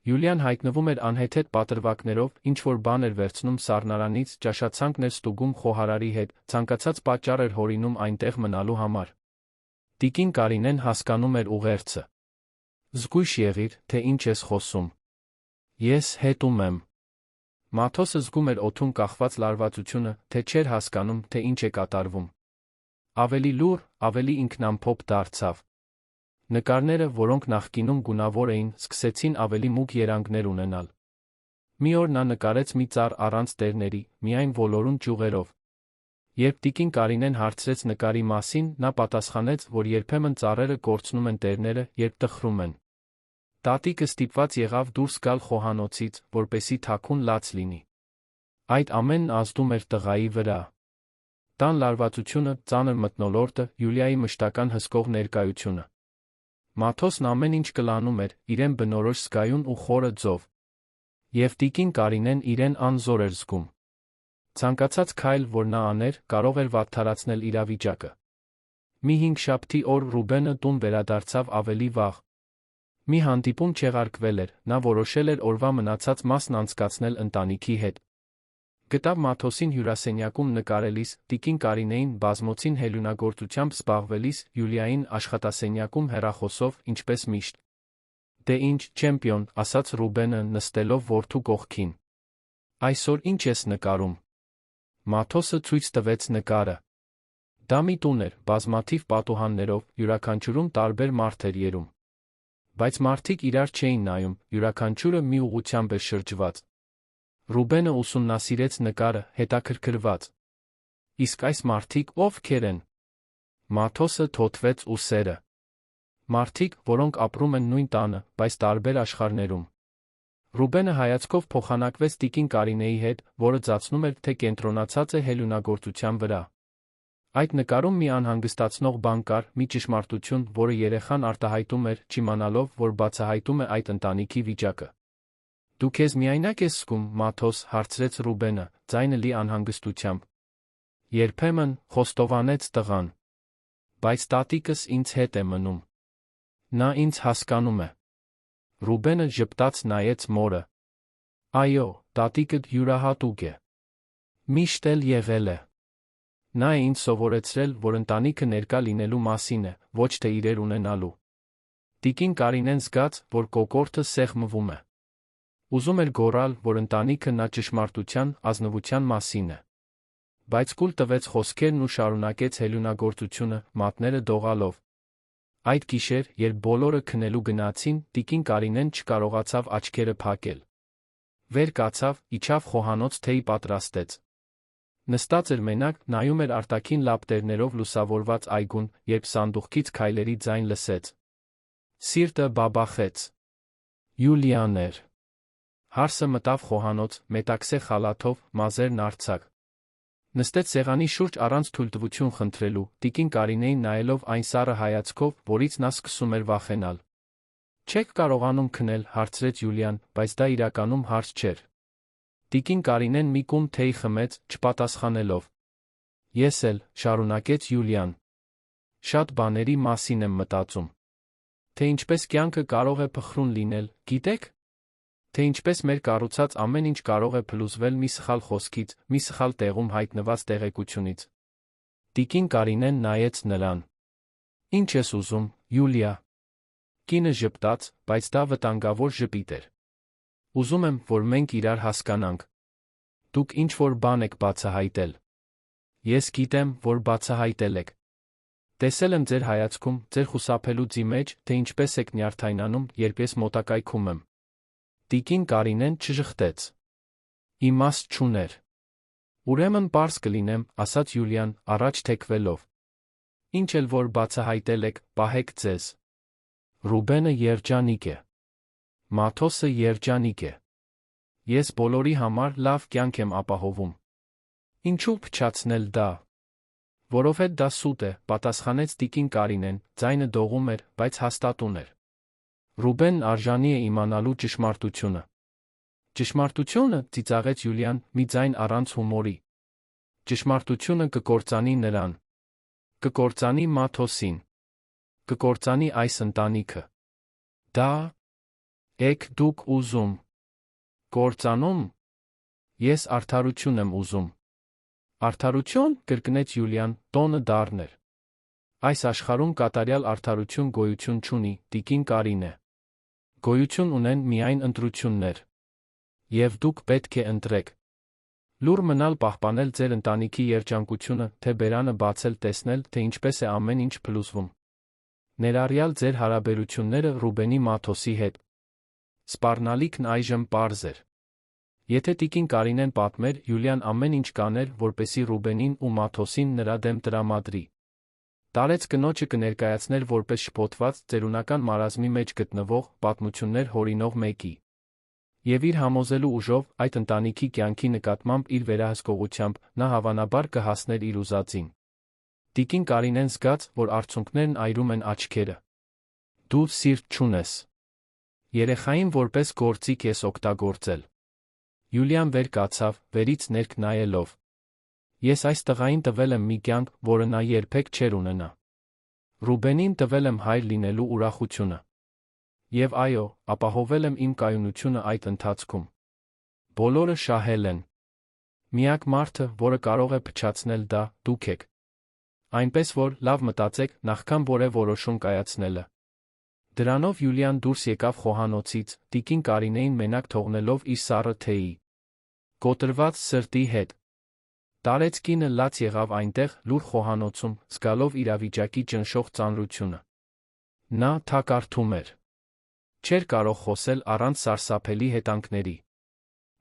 [SPEAKER 1] Յուլիան հայտնվում էր անհեթեթ պատրվակներով, ինչ-որ բան էր վերցնում սառնարանից, ճաշացանկն էր ստուգում խոհարարի հետ, ցանկացած պատճառ էր հորինում այնտեղ մնալու համար։ Տիկին Կարինեն հասկանում էր ուղերձը։ Զգույշ եղիր, թե ինչ ես խոսում։ Ես հետում եմ։ Մաթոսը զգում էր օդում կախված լարվածությունը, թե չէր հասկանում, թե ինչ է կատարվում։ Ավելի լուռ, ավելի ինքնամփոփ դարձավ։ Նկարները, որոնք նախկինում գունավոր էին, սկսեցին ավելի մուգ երանգներ ունենալ։ Մի օր նա նկարեց մի ծառ առանց տերների, միայն ոլորուն ճյուղերով։ Երբ տիկին Կարինեն հարցրեց նկարի մասին, նա պատասխանեց, որ երբեմն ծառերը կորցնում են տերները, երբ տխրում են։ Տատիկը ստիպված եղավ դուրս գալ խոհանոցից, որպեսզի թաքուն լաց լինի։ Այդ ամենն ազդում էր տղայի վրա։ Տան լարվածությունը, ծանր մթնոլորտը, Յուլիայի մշտական հսկող ներկայությունը։ Մաթոսն ամեն ինչ կլանում էր, իրեն բնորոշ զգայուն ու խորը ձով։ Եվ տիկին Կարինեն իրեն անզոր էր զգում։ Ցանկացած քայլ, որ նա աներ, կարող էր վատթարացնել իրավիճակը։ Մի հինգշաբթի օր Ռուբենը տուն վերադարձավ ավելի վաղ։ Մի հանդիպում չեղարկվել էր, նա որոշել էր օրվա մնացած մասն անցկացնել ընտանիքի հետ։ Գտավ Մաթոսին հյուրասենյակում նկարելիս, տիկին Կարինեին բազմոցին հելունագործությամբ զբաղվելիս, Յուլիային աշխատասենյակում հեռախոսով, ինչպես միշտ։ Դե ինչ, չեմպիոն, ասաց Ռուբենը, նստելով որդու կողքին։ Այսօր ինչ ես նկարում։ Մաթոսը ցույց տվեց նկարը։ Դա մի տուն էր, բազմաթիվ պատուհաններով, յուրաքանչյուրում տարբեր մարդ էր երում։ Բայց մարդիկ իրար չէին նայում, յուրաքանչյուրը մի ուղղությամբ էր շրջված։ Ռուբենը ուսումնասիրեց նկարը, հետաքրքրված։ Իսկ այս մարդիկ ովքեր են։ Մաթոսը թոթվեց ուսերը։ Մարդիկ, որոնք ապրում են նույն տանը, բայց տարբեր աշխարհներում։ Ռուբենը հայացքով փոխանակվեց տիկին Կարինեի հետ, որը ծածնում էր, թե կենտրոնացած է հելունագործության վրա։ Այդ նկարում մի անհանգստացնող բան կար, մի ճշմարտություն, որը երեխան արտահայտում էր, չիմանալով, որ բացահայտում է այդ ընտանիքի վիճակը։ Դու քեզ միայնակ ես զգում, Մաթոս, հարցրեց Ռուբենը, ձայնը լի անհանգստությամբ։ Երբեմն, խոստովանեց տղան։ Բայց տատիկս ինձ հետ է մնում։ Նա ինձ հասկանում է։ Ռուբենը ժպտաց նայեց մորը։ Այո, տատիկդ յուրահատուկ է։ Միշտ էլ եղել է։ Նա է ինձ սովորեցրել, որ ընտանիքը ներկա լինելու մասին է, ոչ թե իրեր ունենալու։ Տիկին Կարինեն զգաց, որ կոկորդը սեղմվում է։ Ուզում էր գոռալ, որ ընտանիքը նա ճշմարտության, ազնվության մասին է։ Բայց կուլ տվեց խոսքերն ու շարունակեց հելունագործությունը, մատները դողալով։ Այդ գիշեր, երբ բոլորը քնելու գնացին, տիկին Կարինեն չկարողացավ աչքերը փակել։ Վեր կացավ, իջավ խոհանոց թեյ պատրաստեց։ Նստած էր մենակ, նայում էր արտաքին լապտերներով լուսավորված այգուն, երբ սանդուղքից քայլերի ձայն լսեց։ Սիրտը բաբախեց։ Յուլիան էր։ Հարսը մտավ խոհանոց, մետաքսե խալաթով, մազերն արձակ։ Նստեց սեղանի շուրջ առանց թույլտվություն խնդրելու, տիկին Կարինեին նայելով այն սառը հայացքով, որից նա սկսում էր վախենալ։ Չեք կարողանում քնել, հարցրեց Յուլիան, բայց դա իրականում հարց չէր։ Տիկին Կարինեն մի կում թեյ խմեց, չպատասխանելով։ Ես էլ, շարունակեց Յուլիան։ Շատ բաների մասին եմ մտածում։ Թե ինչպես կյանքը կարող է փխրուն լինել, գիտեք։ Թե ինչպես մեր կառուցած ամեն ինչ կարող է փլուզվել մի սխալ խոսքից, մի սխալ տեղում հայտնված տեղեկությունից։ Տիկին Կարինեն նայեց նրան։ Ինչ ես ուզում, Յուլիա։ Կինը ժպտաց, բայց դա վտանգավոր ժպիտ էր։ Ուզում եմ, որ մենք իրար հասկանանք։ Դուք ինչ-որ բան եք բացահայտել։ Ես գիտեմ, որ բացահայտել եք։ Տեսել եմ ձեր հայացքում, ձեր խուսափելուձի մեջ, թե ինչպես եք նյարդայնանում, երբ ես մոտակայքում եմ։ Տիկին Կարինեն չժխտեց։ Իմաստ չուներ։ Ուրեմն պարզ կլինեմ, ասաց Յուլիան, առաջ թեքվելով։ Ինչ էլ որ բացահայտել եք, պահեք ձեզ։ Ռուբենը երջանիկ է։ Մաթոսը երջանիկ է։ Ես բոլորի համար լավ կյանք եմ ապահովում։ Ինչու փչացնել դա։ Որովհետև դա սուտ է, պատասխանեց տիկին Կարինեն, ձայնը դողում էր, բայց հաստատուն էր։ Ռուբենն արժանի է իմանալու ճշմարտությունը։ Ճշմարտությունը, ծիծաղեց Յուլիան, մի ձայն առանց հումորի։ Ճշմարտությունը կկործանի նրան։ Կկործանի Մաթոսին։ Կկործանի այս ընտանիքը։ Դա եք դուք ուզում։ Կործանում։ Ես արդարություն եմ ուզում։ Արդարություն, կրկնեց Յուլիան, տոնը դառն էր։ Այս աշխարհում կատարյալ արդարություն գոյություն չունի, տիկին Կարինե։ Գոյություն ունեն միայն ընտրություններ։ Եվ դուք պետք է ընտրեք։ Լուր մնալ պահպանել ձեր ընտանիքի երջանկությունը, թե բերանը բացել տեսնել, թե ինչպես է ամեն ինչ փլուզվում։ Ներառյալ ձեր հարաբերությունները Ռուբենի Մաթոսի հետ։ Սպառնալիքն այժմ պարզ էր։ Եթե տիկին Կարինեն պատմեր, Յուլիան ամեն ինչ կաներ, որպեսզի Ռուբենին ու Մաթոսին նրա դեմ տրամադրի։ Տարեց կնոջը կներկայացներ որպես շփոթված, ծերունական մարազմի մեջ գտնվող, պատմություններ հորինող մեկի։ Եվ իր համոզելու ուժով, այդ ընտանիքի կյանքի նկատմամբ իր վերահսկողությամբ, նա հավանաբար կհասներ իր ուզածին։ Տիկին Կարինեն զգաց, որ արցունքներն այրում են աչքերը։ Դու սիրտ չունես։ Երեխային որպես գործիք ես օգտագործել։ Յուլիան վեր կացավ, վերից ներք նայելով։ Ես այս տղային տվել եմ մի կյանք, որը նա երբեք չէր ունենա։ Ռուբենին տվել եմ հայր լինելու ուրախությունը։ Եվ այո, ապահովել եմ իմ կայունությունը այդ ընթացքում։ Բոլորը շահել են։ Միակ մարդը, որը կարող է փչացնել դա, դուք եք։ Այնպես որ, լավ մտածեք, նախքան որևէ որոշում կայացնելը։ Դրանով Յուլիան դուրս եկավ խոհանոցից, տիկին Կարինեին մենակ թողնելով իր սառը թեյի։ Կոտրված սրտի հետ։ Տարեց կինը լաց եղավ այնտեղ, լուր խոհանոցում, զգալով իրավիճակի ճնշող ծանրությունը։ Նա թակարդում էր։ Չէր կարող խոսել առանց սարսափելի հետանքների։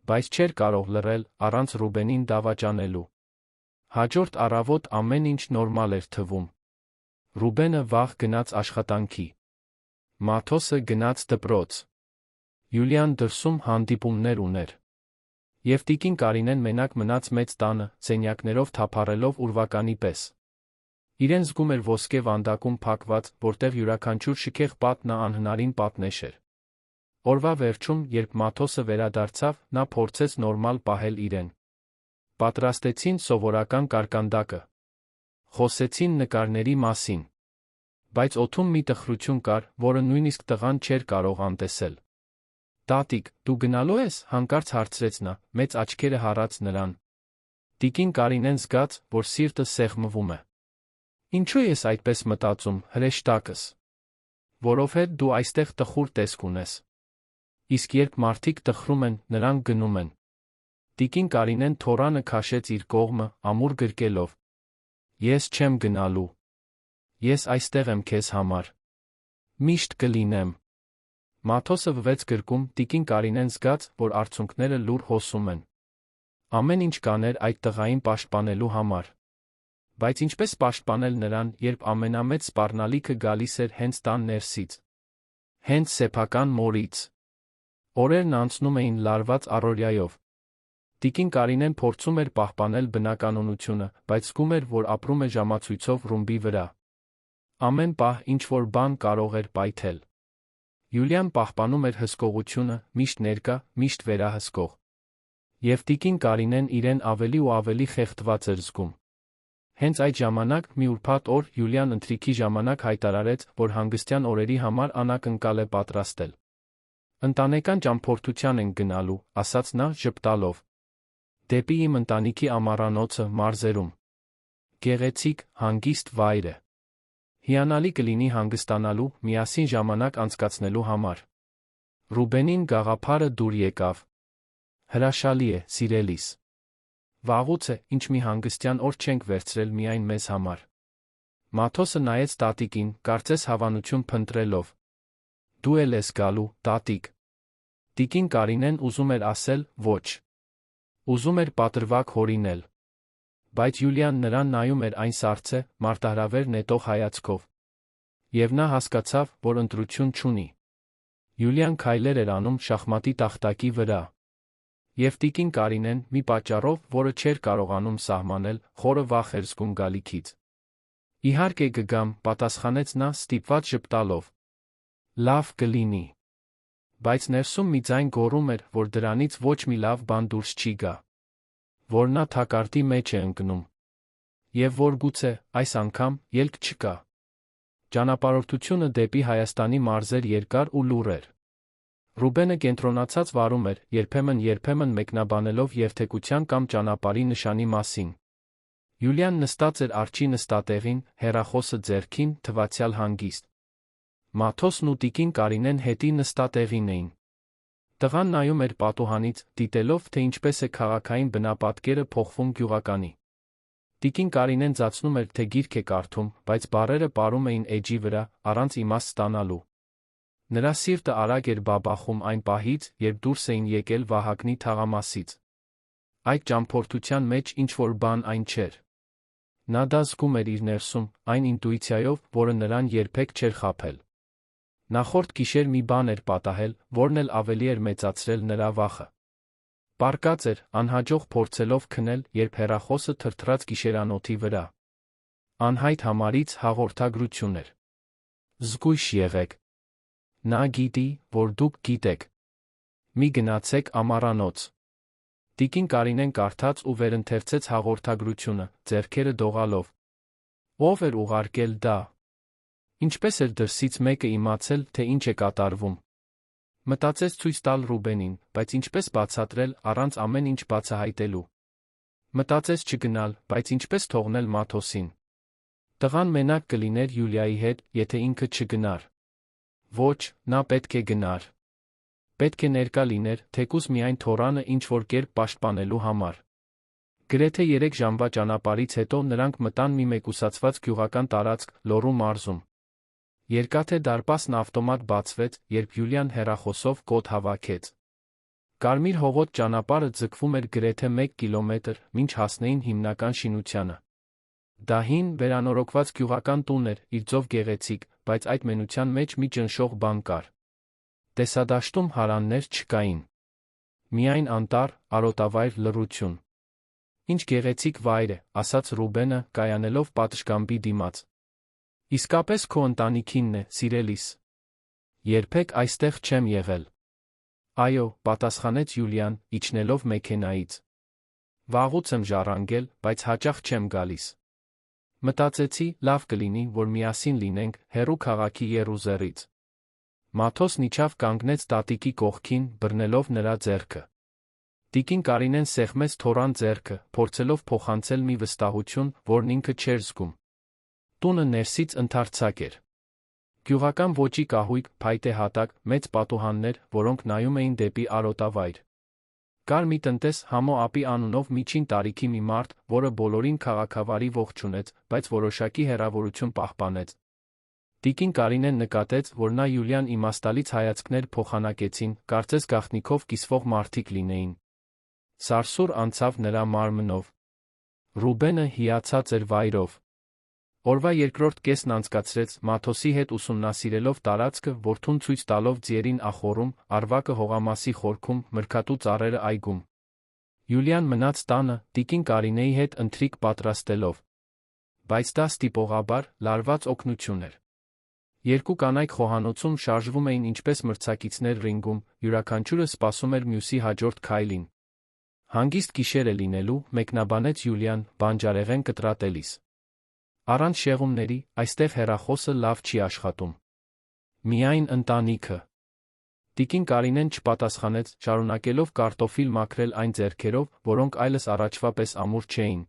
[SPEAKER 1] Բայց չէր կարող լռել, առանց Ռուբենին դավաճանելու։ Հաջորդ առավոտ ամեն ինչ նորմալ էր թվում։ Ռուբենը վաղ գնաց աշխատանքի։ Մաթոսը գնաց դպրոց։ Յուլիան դրսում հանդիպումներ ուներ։ Եվ տիկին Կարինեն մենակ մնաց մեծ տանը, սենյակներով թափառելով ուրվականի պես։ Իրեն զգում էր ոսկե վանդակում փակված, որտեղ յուրաքանչյուր շքեղ պատն անհնարին պատնեշ էր։ Օրվա վերջում, երբ Մաթոսը վերադարձավ, նա փորձեց նորմալ պահել իրեն։ Պատրաստեցին սովորական կարկանդակը։ Խոսեցին նկարների մասին։ Բայց օդում մի տխրություն կար, որը նույնիսկ տղան չէր կարող անտեսել։ Տատիկ, դու գնալու ես, հանկարծ հարցրեց նա, մեծ աչքերը հառած նրան։ Տիկին Կարինեն զգաց, որ սիրտը սեղմվում է։ Ինչու ես այդպես մտածում, հրեշտակս։ Որովհետև դու այստեղ տխուր տեսք ունես։ Իսկ երբ մարդիկ տխրում են, նրանք գնում են։ Տիկին Կարինեն թոռանը քաշեց իր կողմը, ամուր գրկելով։ Ես չեմ գնալու։ Ես այստեղ եմ քեզ համար։ Միշտ կլինեմ։ Մաթոսը վվեց գրկում, տիկին Կարինեն զգաց, որ արցունքները լուր հոսում են։ Ամեն ինչ կաներ այդ տղային պաշտպանելու համար։ Բայց ինչպես պաշտպանել նրան, երբ ամենամեծ սպառնալիքը գալիս էր հենց տան ներսից։ Հենց սեփական մորից։ Օրերն անցնում էին լարված առօրյայով։ Տիկին Կարինեն փորձում էր պահպանել բնականոնությունը, բայց զգում էր, որ ապրում է ժամացույցով ռումբի վրա։ Ամեն պահ ինչ-որ բան կարող էր պայթել։ Յուլիան պահպանում էր հսկողությունը, միշտ ներկա, միշտ վերահսկող։ Եվ տիկին Կարինեն իրեն ավելի ու ավելի խեղդված էր զգում։ Հենց այդ ժամանակ մի ուրբաթ օր Յուլիան ընթրիքի ժամանակ հայտարարեց, որ հանգստյան օրերի համար անակնկալ է պատրաստել։ «Ընտանեկան ճամփորդության ենք գնալու», ասաց նա ժպտալով։ «Դեպի իմ ընտանիքի ամառանոցը մարզերում։ Գեղեցիկ, հանգիստ վայր է։ Հիանալի կլինի հանգստանալու, միասին ժամանակ անցկացնելու համար։ Ռուբենին գաղափարը դուր եկավ։ Հրաշալի է, սիրելիս։ Վաղուց է, ինչ մի հանգստյան օր չենք վերցրել միայն մեզ համար»։ Մաթոսը նայեց տատիկին, կարծես հավանություն փնտրելով։ «Դու էլ ես գալու, տատիկ»։ Տիկին Կարինեն ուզում էր ասել ոչ։ Ուզում էր պատրվակ հորինել։ Բայց Յուլիան նրան նայում էր այն սառցե, մարտահրավեր նետող հայացքով։ Եվ նա հասկացավ, որ ընտրություն չունի։ Յուլիան քայլեր էր անում շախմատի տախտակի վրա։ Եվ տիկին Կարինեն, մի պատճառով, որը չէր կարողանում սահմանել, խորը վախ էր զգում գալիքից։ «Իհարկե կգամ», պատասխանեց նա ստիպված ժպտալով։ «Լավ կլինի»։ Բայց ներսում մի ձայն գոռում էր, որ դրանից ոչ մի լավ բան դուրս չի գա։ Որ նա թակարդի մեջ է ընկնում։ Եվ որ գուցե, այս անգամ, ելք չկա։ Ճանապարհորդությունը դեպի Հայաստանի մարզեր երկար ու լուռ էր։ Ռուբենը կենտրոնացած վարում էր, երբեմն մեկնաբանելով երթևեկության կամ ճանապարհի նշանի մասին։ Յուլիան նստած էր արջի նստատեղին, հեռախոսը ձեռքին, թվացյալ հանգիստ։ Մաթոսն ու տիկին Կարինեն հետի նստատեղին էին։ Տղան նայում էր պատուհանից, դիտելով, թե ինչպես է քաղաքային բնապատկերը փոխվում գյուղականի։ Տիկին Կարինեն զգացնում էր, թե գիրք է կարդում, բայց բառերը պարում էին էջի վրա, առանց իմաստ ստանալու։ Նրա սիրտը արագ էր բաբախում այն պահից, երբ դուրս էին եկել Վահագնի թաղամասից։ Այդ ճամփորդության մեջ ինչ-որ բան այն չէր։ Նա դա զգում էր իր ներսում, այն ինտուիցիայով, որը նրան երբեք չէր խաբել։ Նախորդ գիշեր մի բան էր պատահել, որն էլ ավելի էր մեծացրել նրա վախը։ Պառկած էր, անհաջող փորձելով քնել, երբ հեռախոսը թրթռաց գիշերանոթի վրա։ Անհայտ համարից հաղորդագրություն էր։ Զգույշ եղեք։ Նա գիտի, որ դուք գիտեք։ Մի գնացեք ամառանոց։ Տիկին Կարինեն կարդաց ու վերընթերցեց հաղորդագրությունը, ձեռքերը դողալով։ Ո՞վ էր ուղարկել դա։ Ինչպես էր դրսից մեկը իմացել, թե ինչ է կատարվում։ Մտածեց ցույց տալ Ռուբենին, բայց ինչպես բացատրել, առանց ամեն ինչ բացահայտելու։ Մտածեց չգնալ, բայց ինչպես թողնել Մաթոսին։ Տղան մենակ կլիներ Յուլիայի հետ, եթե ինքը չգնար։ Ոչ, նա պետք է գնար։ Պետք է ներկա լիներ, թեկուզ միայն թոռանը ինչ-որ կերպ պաշտպանելու համար։ Գրեթե 3 ժամվա ճանապարհից հետո նրանք մտան մի մեկուսացված գյուղական տարածք, Լոռու մարզում։ Երկաթե դարպասն ավտոմատ բացվեց, երբ Յուլիան հեռախոսով կոդ հավաքեց։ Կարմիր հողոտ ճանապարհը ձգվում էր գրեթե 1 կիլոմետր, մինչ հասնեին հիմնական շինությանը։ Դա հին, վերանորոգված գյուղական տուն էր, իր ձով գեղեցիկ, բայց այդ մենության մեջ մի ճնշող բան կար։ Տեսադաշտում հարաններ չկային։ Միայն անտառ, արոտավայր, լռություն։ Ինչ գեղեցիկ վայր է, ասաց Ռուբենը, կայանելով պատշգամբի դիմաց։ Իսկապես քո ընտանիքինն է, սիրելիս։ Երբեք այստեղ չեմ եղել։ Այո, պատասխանեց Յուլիան, իջնելով մեքենայից։ Վաղուց եմ ժառանգել, բայց հաճախ չեմ գալիս։ Մտածեցի, լավ կլինի, որ միասին լինենք, հեռու քաղաքի եռուզեռից։ Մաթոսն իջավ կանգնեց տատիկի կողքին, բռնելով նրա ձեռքը։ Տիկին Կարինեն սեղմեց թոռան ձեռքը, փորձելով փոխանցել մի վստահություն, որն ինքը չէր զգում։ Տունը ներսից ընդարձակ էր։ Գյուղական ոճի կահույք, փայտե հատակ, մեծ պատուհաններ, որոնք նայում էին դեպի արոտավայր։ Կար մի տնտես Համո Ապի անունով միջին տարիքի մի մարդ, որը բոլորին քաղաքավարի ողջունեց, բայց որոշակի հեռավորություն պահպանեց։ Տիկին Կարինեն նկատեց, որ նա Յուլիան իմաստալից հայացքներ փոխանակեցին, կարծես գաղտնիքով կիսվող մարդիկ լինեին։ Սարսուռ անցավ նրա մարմնով։ Ռուբենը հիացած էր վայրով։ Օրվա երկրորդ կեսն անցկացրեց Մաթոսի հետ ուսումնասիրելով տարածքը, որդուն ցույց տալով ձիերին ախոռում, Արվակը հողամասի խորքում, մրգատու ծառերը այգում։ Յուլիան մնաց տանը, տիկին Կարինեի հետ ընթրիք պատրաստելով։ Բայց դա ստիպողաբար լարված օգնություն էր։ Երկու կանայք խոհանոցում շարժվում էին ինչպես մրցակիցներ ռինգում, յուրաքանչյուրը սպասում էր մյուսի հաջորդ քայլին։ Հանգիստ գիշեր է լինելու, մեկնաբանեց Յուլիան, բանջարեղեն կտրատելիս։ Առանց շեղումների, այստեղ հեռախոսը լավ չի աշխատում։ Միայն ընտանիքը։ Տիկին Կարինեն չպատասխանեց, շարունակելով կարտոֆիլ մաքրել այն ձեռքերով, որոնք այլս առաջվա պես ամուր չէին։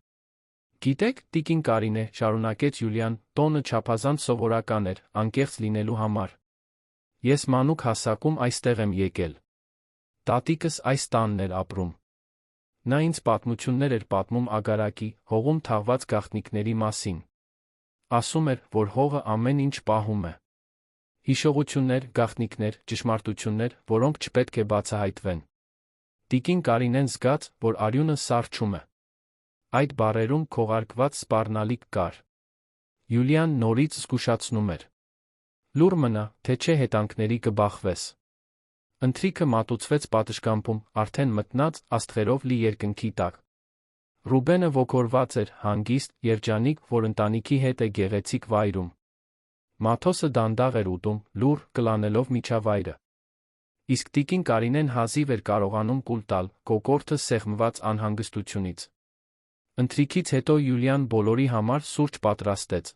[SPEAKER 1] Գիտեք, տիկին Կարինե, շարունակեց Յուլիան, տոնը չափազանց սովորական էր, անկեղծ լինելու համար։ Ես մանուկ հասակում այստեղ եմ եկել։ Տատիկս այս տանն էր ապրում։ Նա ինձ պատմություններ էր պատմում ագարակի, հողում թաղված գաղտնիքների մասին։ Ասում էր, որ հողը ամեն ինչ պահում է։ Հիշողություններ, գաղտնիքներ, ճշմարտություններ, որոնք չպետք է բացահայտվեն։ Տիկին Կարինեն զգաց, որ արյունը սառչում է։ Այդ բառերում քողարկված սպառնալիք կար։ Յուլիան նորից զգուշացնում էր. լուր մնա, թե չէ հետանքների կբախվես։ Ընթրիքը մատուցվեց պատշգամբում, արդեն մտնած, աստղերով լի երկնքի տակ։ Ռուբենը ոգորված էր, հանգիստ, երջանիկ, որ ընտանիքի հետ է գեղեցիկ վայրում։ Մաթոսը դանդաղ էր ուտում, լուր, կլանելով միջավայրը։ Իսկ տիկին Կարինեն հազիվ էր կարողանում կուլ տալ, կոկորդը սեղմված անհանգստությունից։ Ընթրիքից հետո Յուլիան բոլորի համար սուրճ պատրաստեց։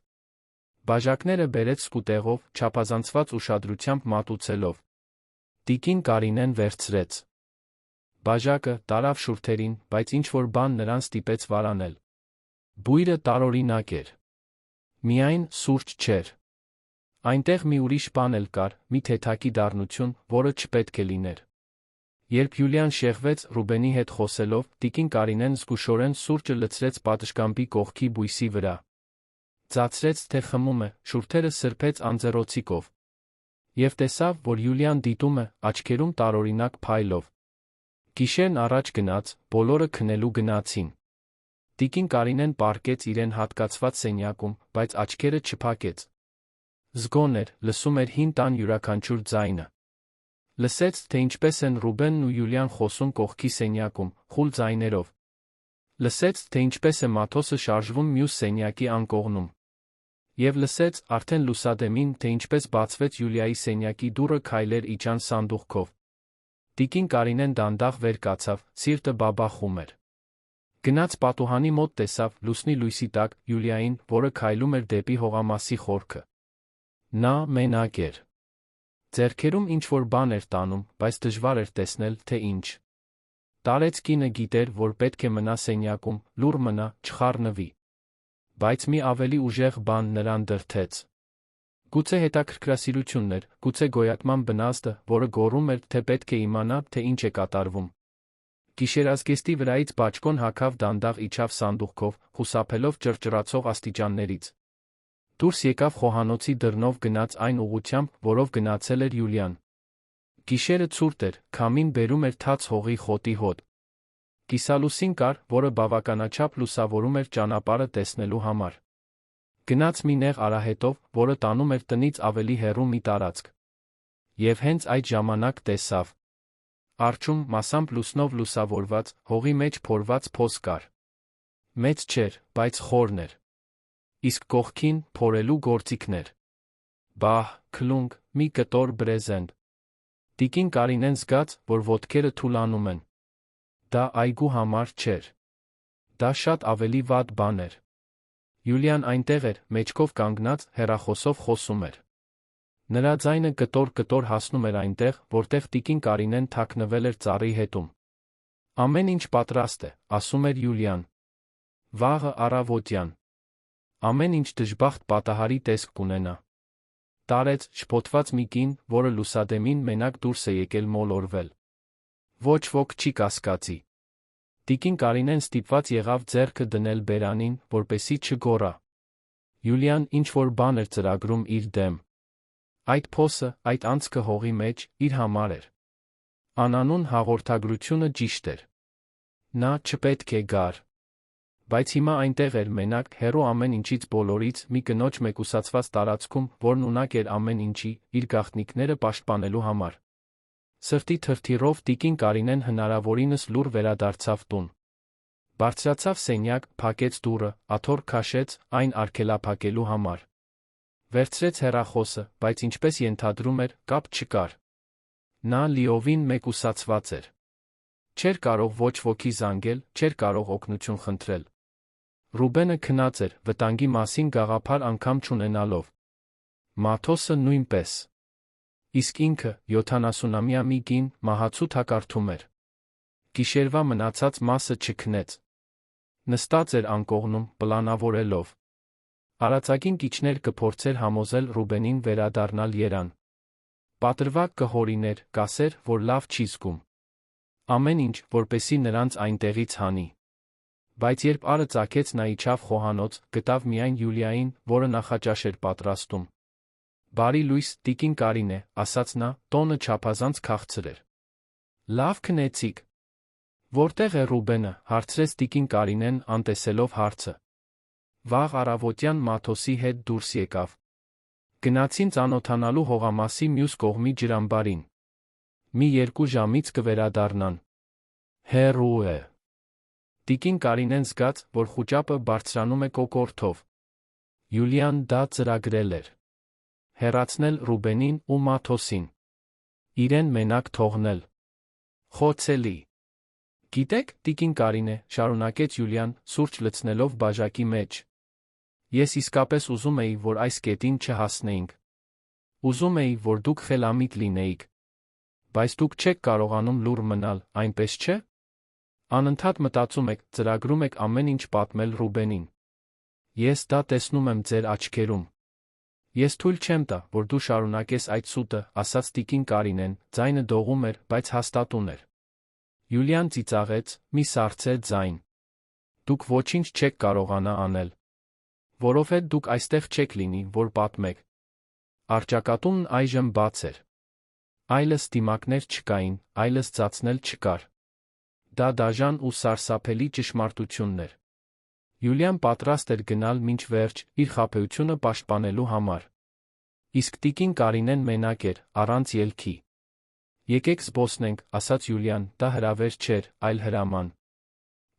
[SPEAKER 1] Բաժակները բերեց սկուտեղով, չափազանցված ուշադրությամբ մատուցելով։ Տիկին Կարինեն վերցրեց բաժակը, տարավ շուրթերին, բայց ինչ-որ բան նրան ստիպեց վարանել։ Բույրը տարօրինակ էր։ Միայն սուրճ չէր։ Այնտեղ մի ուրիշ բան էլ կար, մի թեթակի դառնություն, որը չպետք է լիներ։ Երբ Յուլիան շեղվեց Ռուբենի հետ խոսելով, տիկին Կարինեն զգուշորեն սուրճը լցրեց պատշգամբի կողքի բույսի վրա։ Ձացրեց, թե խմում է, շուրթերը սրբեց անձեռոցիկով։ Եվ տեսավ, որ Յուլիան դիտում է, աչքերում տարօրինակ փայլով։ Գիշերն առաջ գնաց, բոլորը քնելու գնացին։ Տիկին Կարինեն պառկեց իրեն հատկացված սենյակում, բայց աչքերը չփակեց։ Զգոն էր, լսում էր հին տան յուրաքանչյուր ձայնը։ Լսեց, թե ինչպես են Ռուբենն ու Յուլիան խոսում կողքի սենյակում, խուլ ձայներով։ Լսեց, թե ինչպես է Մաթոսը շարժվում մյուս սենյակի անկողնում։ Եվ լսեց, արդեն լուսադեմին, թե ինչպես բացվեց Յուլիայի սենյակի դուռը քայլեր իջան սանդուղքով։ Տիկին Կարինեն դանդաղ վեր կացավ, սիրտը բաբախում էր։ Գնաց պատուհանի մոտ տեսավ, լուսնի լույսի տակ, Յուլիային, որը քայլում էր դեպի հողամասի խորքը։ Նա մենակ էր։ Ձեռքերում ինչ-որ բան էր տանում, բայց դժվար էր տեսնել, թե ինչ։ Տարեց կինը գիտեր, որ պետք է մնա սենյակում, լուր մնա, չխառնվի։ Բայց մի ավելի ուժեղ բան նրան դրդեց։ Գուցե հետաքրքրասիրությունն էր, գուցե գոյատման բնազդը, որը գոռում էր, թե պետք է իմանա, թե ինչ է կատարվում։ Գիշերազգեստի վրայից բաճկոն հագավ դանդաղ իջավ սանդուղքով, խուսափելով ճռճռացող աստիճաններից։ Դուրս եկավ խոհանոցի դռնով գնաց այն ուղղությամբ, որով գնացել էր Յուլիան։ Գիշերը ցուրտ էր, քամին բերում էր թաց հողի խոտի հոտ։ Կիսալուսին կար, որը բավականաչափ լուսավորում էր ճանապարհը տեսնելու համար։ Գնաց մի նեղ արահետով, որը տանում էր տնից ավելի հեռու մի տարածք։ Եվ հենց այդ ժամանակ տեսավ։ Արջում, մասամբ լուսնով լուսավորված, հողի մեջ փորված փոս կար։ Մեծ չէր, բայց խորն էր։ Իսկ կողքին փորելու գործիքներ։ Բահ, քլունգ, մի կտոր բրեզենտ։ Տիկին Կարինեն զգաց, որ ոտքերը թուլանում են։ Դա այգու համար չէր։ Դա շատ ավելի վատ բան էր։ Յուլիան այնտեղ էր, մեջքով կանգնած, հեռախոսով խոսում էր։ Նրա ձայնը կտոր-կտոր հասնում էր այնտեղ, որտեղ տիկին Կարինեն թաքնվել էր ծառի հետում։ Ամեն ինչ պատրաստ է, ասում էր Յուլիան։ Վաղը առավոտյան։ Ամեն ինչ դժբախտ պատահարի տեսք կունենա։ Տարեց, շփոթված մի կին, որը լուսադեմին մենակ դուրս է եկել մոլորվել։ Ոչ ոք չի կասկածի։ Տիկին Կարինեն ստիպված եղավ ձեռքը դնել բերանին, որպեսզի չգոռա։ Յուլիան ինչ-որ բան էր ծրագրում իր դեմ։ Այդ փոսը, այդ անցքը հողի մեջ, իր համար էր։ Անանուն հաղորդագրությունը ճիշտ էր։ Նա չպետք է գար։ Բայց հիմա այնտեղ էր մենակ, հեռու ամեն ինչից բոլորից, մի կնոջ մեկուսացված տարածքում, որն ունակ էր ամեն ինչի, իր գաղտնիքները պաշտպանելու համար։ Սրտի թրթիռով տիկին Կարինեն հնարավորինս լուռ վերադարձավ տուն։ Բարձրացավ սենյակ, փակեց դուռը, աթոռ քաշեց, այն արգելափակելու համար։ Վերցրեց հեռախոսը, բայց ինչպես ենթադրում էր, կապ չկար։ Նա լիովին մեկուսացված էր։ Չէր կարող ոչ ոքի զանգել, չէր կարող օգնություն խնդրել։ Ռուբենը քնած էր, վտանգի մասին գաղափար անգամ չունենալով։ Մաթոսը նույնպես։ Իսկ ինքը, 70-ամյա մի կին, մահացու թակարդում էր։ Գիշերվա մնացած մասը չքնեց։ Նստած էր անկողնում, պլանավորելով։ Արածագին կիչներ կփորձեր համոզել Ռուբենին վերադառնալ երան։ Պատրվակ կհորիներ, կասեր, որ լավ չի զգում։ Ամեն ինչ, որպեսի նրանց այնտեղից հանի։ Բայց երբ արը ծագեց, նա իջավ խոհանոց, գտավ միայն Յուլիային, որը նախաճաշ էր պատրաստում։ «Բարի լույս, տիկին Կարինե», ասաց նա, տոնը չափազանց քաղցր էր։ «Լավ քնեցիք»։ «Որտեղ է Ռուբենը», հարցրեց տիկին Կարինեն, անտեսելով հարցը։ «Վաղ առավոտյան Մաթոսի հետ դուրս եկավ։ Գնացին ծանոթանալու հողամասի մյուս կողմի ջրամբարին։ Մի 2 ժամից կվերադառնան։ Հեռու է»։ Տիկին Կարինեն զգաց, որ խուճապը բարձրանում է կոկորդով։ Յուլիան դա ծրագրել էր։ Հեռացնել Ռուբենին ու Մաթոսին։ Իրեն մենակ թողնել։ Խոցելի։ «Գիտեք, տիկին Կարինե», շարունակեց Յուլիան, սուրճ լցնելով բաժակի մեջ։ «Ես իսկապես ուզում էի, որ այս կետին չհասնեինք։ Ուզում էի, որ դուք խելամիտ լինեիք։ Բայց դուք չեք կարողանում լուռ մնալ, այնպես չէ՞։ Անընդհատ մտածում եք, ծրագրում եք ամեն ինչ պատմել Ռուբենին։ Ես դա տեսնում եմ ձեր աչքերում։ Ես թույլ չեմ տա, որ դու շարունակես այդ սուտը», ասաց տիկին Կարինեն, ձայնը դողում էր, բայց հաստատուն էր։ Յուլիան ծիծաղեց, մի սառցե ձայն։ «Դուք ոչինչ չեք կարողանա անել։ Որովհետև դուք այստեղ չեք լինի, որ պատմեք»։ Առճակատումն այժմ բաց էր։ Այլս դիմակներ չկային, այլս ծածնել չկար։ Դա դաժան ու սարսափելի ճշմարտությունն էր։ Յուլիան պատրաստ էր գնալ մինչ վերջ, իր խաբեությունը պաշտպանելու համար։ Իսկ տիկին Կարինեն մենակ էր, առանց ելքի։ «Եկեք զբոսնենք», ասաց Յուլիան, դա հրավեր չէր, այլ հրաման։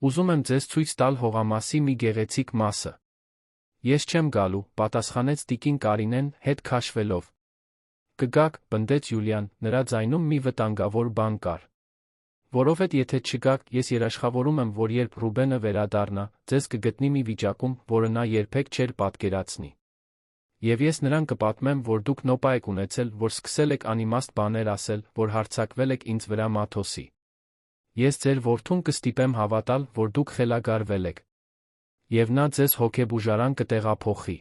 [SPEAKER 1] «Ուզում եմ ձեզ ցույց տալ հողամասի մի գեղեցիկ մասը»։ «Ես չեմ գալու», պատասխանեց տիկին Կարինեն, հետ քաշվելով։ «Կգաք», պնդեց Յուլիան, նրա ձայնում մի վտանգավոր բան կար։ «Որովհետև եթե չգաք, ես երաշխավորում եմ, որ երբ Ռուբենը վերադառնա, ձեզ կգտնի մի վիճակում, որը նա երբեք չէր պատկերացնի։ Եվ ես նրան կպատմեմ, որ դուք նոպա եք ունեցել, որ սկսել եք անիմաստ բաներ ասել, որ հարձակվել եք ինձ վրա Մաթոսի։ Ես ձեր որդուն կստիպեմ հավատալ, որ դուք խելագարվել եք։ Եվ նա ձեզ հոգեբուժարան կտեղափոխի։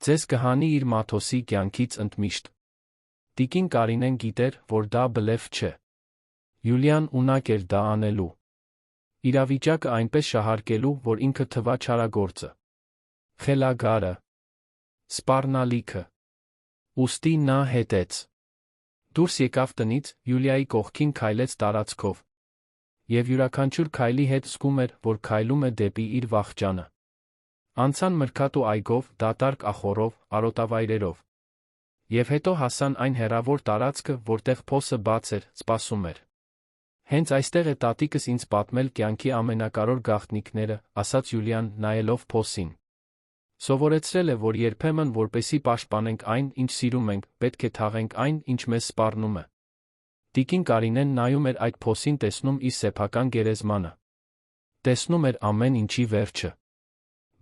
[SPEAKER 1] Ձեզ կհանի իր Մաթոսի կյանքից ընդմիշտ»։ Տիկին Կարինեն գիտեր, որ դա բլեֆ չէ։ Յուլիան ունակ էր դա անելու։ Իրավիճակը այնպես շահարկելու, որ ինքը թվա չարագործը։ Խելագարը։ Սպառնալիքը։ Ուստի նա հետեց։ Դուրս եկավ տնից, Յուլիայի կողքին քայլեց տարածքով։ Եվ յուրաքանչյուր քայլի հետ զգում էր, որ քայլում է դեպի իր վախճանը։ Անցան մրգատու այգով, դատարկ ախոռով, արոտավայրերով։ Եվ հետո հասան այն հեռավոր տարածքը, որտեղ փոսը բաց էր, սպասում էր։ «Հենց այստեղ է տատիկս ինձ պատմել կյանքի ամենակարևոր գաղտնիքները», ասաց Յուլիան, նայելով փոսին։ «Սովորեցրել է, որ երբեմն, որպեսզի պաշտպանենք այն, ինչ սիրում ենք, պետք է թաղենք այն, ինչ մեզ սպառնում է»։ Տիկին Կարինեն նայում էր այդ փոսին, տեսնում իր սեփական գերեզմանը։ Տեսնում էր ամեն ինչի վերջը։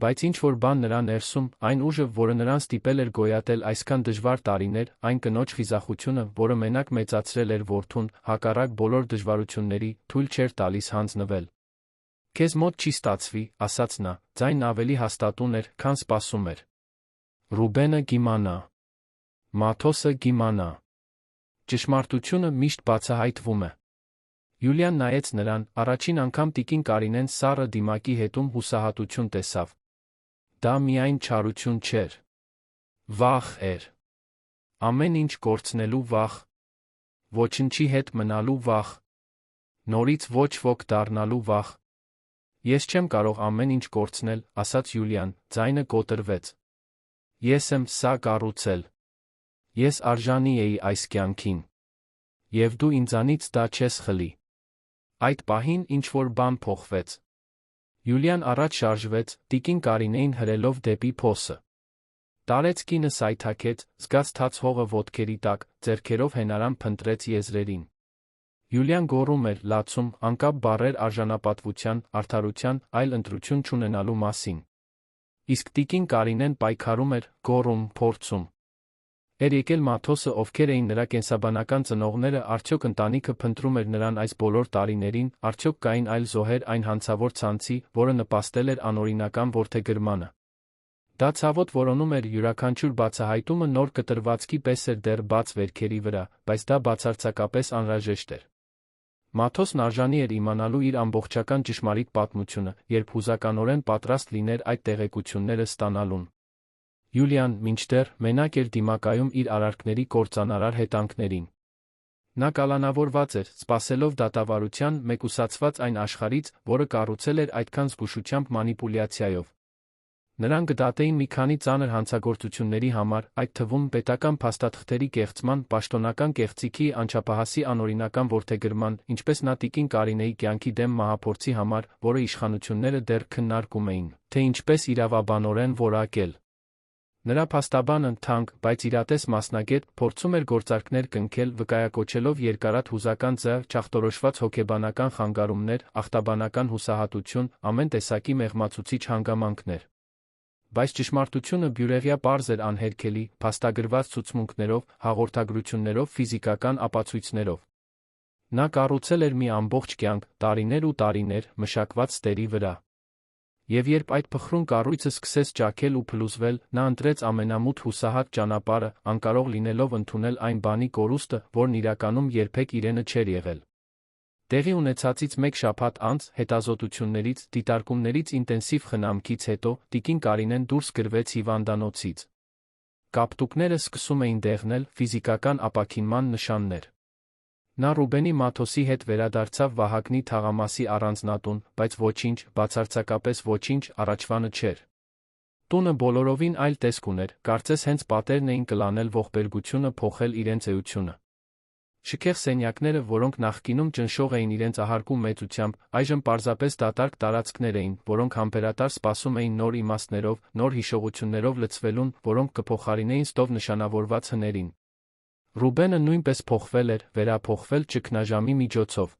[SPEAKER 1] Բայց ինչ-որ բան նրա ներսում, այն ուժը, որը նրան ստիպել էր գոյատել այսքան դժվար տարիներ, այն կնոջ խիզախությունը, որը մենակ մեծացրել էր որդուն, հակառակ բոլոր դժվարությունների, թույլ չէր տալիս հանձնվել։ «Քեզ մոտ չի ստացվի», ասաց նա, ձայնն ավելի հաստատուն էր, քան սպասում էր։ «Ռուբենը կիմանա։ Մաթոսը կիմանա։ Ճշմարտությունը միշտ բացահայտվում է»։ Յուլիան նայեց նրան, առաջին անգամ տիկին Կարինեն սառը դիմակի հետում հուսահատություն տեսավ։ Դա միայն չարություն չէր։ Վախ էր։ Ամեն ինչ կորցնելու վախ։ Ոչնչի հետ մնալու վախ։ Նորից ոչ ոք դառնալու վախ։ «Ես չեմ կարող ամեն ինչ կորցնել», ասաց Յուլիան, ձայնը կոտրվեց։ «Ես եմ սա կառուցել։ Ես արժանի էի այս կյանքին։ Եվ դու ինձանից դա չես խլի»։ Այդ պահին ինչ-որ բան փոխվեց։ Յուլիան առաջ շարժվեց, տիկին Կարինեին հրելով դեպի փոսը։ Տարեց կինը սայթաքեց, զգաց թաց հողը ոտքերի տակ, ձեռքերով հենարան փնտրեց եզրերին։ Յուլիան գոռում էր, լացում, անկապ բառեր արժանապատվության, արդարության, այլ ընտրություն չունենալու մասին։ Իսկ տիկին Կարինեն պայքարում էր, գոռում, փորձում։ Էր եկել Մաթոսը, ովքեր էին նրա կենսաբանական ծնողները, արդյոք ընտանիքը փնտրում էր նրան այս բոլոր տարիներին, արդյոք կային այլ զոհեր այն հանցավոր ցանցի, որը նպաստել էր անօրինական որդեգրմանը։ Դա ցավոտ որոնում էր յուրաքանչյուր բացահայտումը նոր կտրվածքի պես էր դեռ բաց վերքերի վրա, բայց դա բացարձակապես անհրաժեշտ էր։ Մաթոսն արժանի էր իմանալու իր ամբողջական ճշմարիտ պատմությունը, երբ հուզականորեն պատրաստ լիներ այդ տեղեկությունները ստանալուն։ Յուլիան, մինչդեռ, մենակ էր դիմակայում իր արարքների կործանարար հետանքներին։ Նա կալանավորված էր, սպասելով դատավարության, մեկուսացված այն աշխարհից, որը կառուցել էր այդքան զգուշությամբ մանիպուլյացիայով։ Նրան կդատեին մի քանի ծանր հանցագործությունների համար, այդ թվում պետական փաստաթղթերի կեղծման, պաշտոնական կեղծիքի, անչափահասի անօրինական որդեգրման, ինչպես նա տիկին Կարինեի կյանքի դեմ մահափորձի համար, որը իշխանությունները դեռ քննարկում էին, թե ինչպես իրավաբանորեն որակել։ Նրա փաստաբանը, թանկ, բայց իրատես մասնագետ, փորձում էր գործարքներ կնքել, վկայակոչելով երկարատ հուզական ձ, չախտորոշված հոգեբանական խանգարումներ, ախտաբանական հուսահատություն, ամեն տեսակի մեղմացուցիչ հանգամանքներ։ Բայց ճշմարտությունը բյուրեղյա պարզ էր անհերքելի, փաստագրված ցուցմունքներով, հաղորդագրություններով, ֆիզիկական ապացույցներով։ Նա կառուցել էր մի ամբողջ կյանք, տարիներ ու տարիներ, մշակված ստերի վրա։ Եվ երբ այդ փխրուն կառույցը սկսեց ճաքել ու փլուզվել, նա ընտրեց ամենամութ հուսահատ ճանապարհը, անկարող լինելով ընդունել այն բանի կորուստը, որն իրականում երբեք իրենը չէր եղել։ Տեղի ունեցածից մեկ շաբաթ անց, հետազոտություններից, դիտարկումներից ինտենսիվ խնամքից հետո, տիկին Կարինեն դուրս գրվեց հիվանդանոցից։ Կապտուկները սկսում էին դեղնել, ֆիզիկական ապաքինման նշաններ։ Նա Ռուբենի Մաթոսի հետ վերադարձավ Վահագնի թաղամասի առանձնատուն, բայց ոչինչ, բացարձակապես ոչինչ, առաջվանը չէր։ Տունը բոլորովին այլ տեսք ուներ, կարծես հենց պատերն էին կլանել ողբերգությունը փոխել իրենց էությունը։ Շքեղ սենյակները, որոնք նախկինում ճնշող էին իրենց ահարկու մեծությամբ, այժմ պարզապես դատարկ տարածքներ էին, որոնք համբերատար սպասում էին նոր իմաստներով, նոր հիշողություններով լցվելուն, որոնք կփոխարինեին ստով նշանավորված հներին։ Ռուբենը նույնպես փոխվել էր, վերափոխվել ճգնաժամի միջոցով։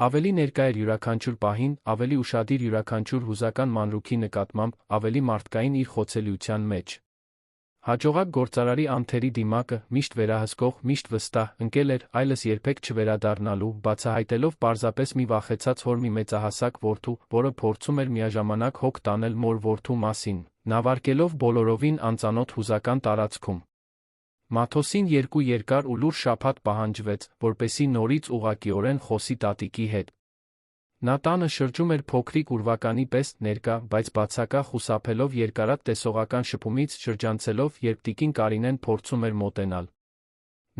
[SPEAKER 1] Ավելի ներկա էր յուրաքանչյուր պահին, ավելի ուշադիր յուրաքանչյուր հուզական մանրուքի նկատմամբ, ավելի մարդկային իր խոցելիության մեջ։ Հաջողակ գործարարի անթերի դիմակը, միշտ վերահսկող, միշտ վստահ, ընկել էր, այլս երբեք չվերադառնալու, բացահայտելով պարզապես մի վախեցած հոր մի մեծահասակ որդու, որը փորձում էր միաժամանակ հոգ տանել մոր որդու մասին, նավարկելով բոլորովին անծանոթ հուզական տարածքում։ Մաթոսին երկու երկար ու լուռ շաբաթ պահանջվեց, որպեսզի նորից ուղղակիորեն խոսի տատիկի հետ։ Նա տանը շրջում էր փոքրիկ ուրվականի պես, ներկա, բայց բացակա, խուսափելով երկարատ տեսողական շփումից, շրջանցելով, երբ տիկին Կարինեն փորձում էր մոտենալ։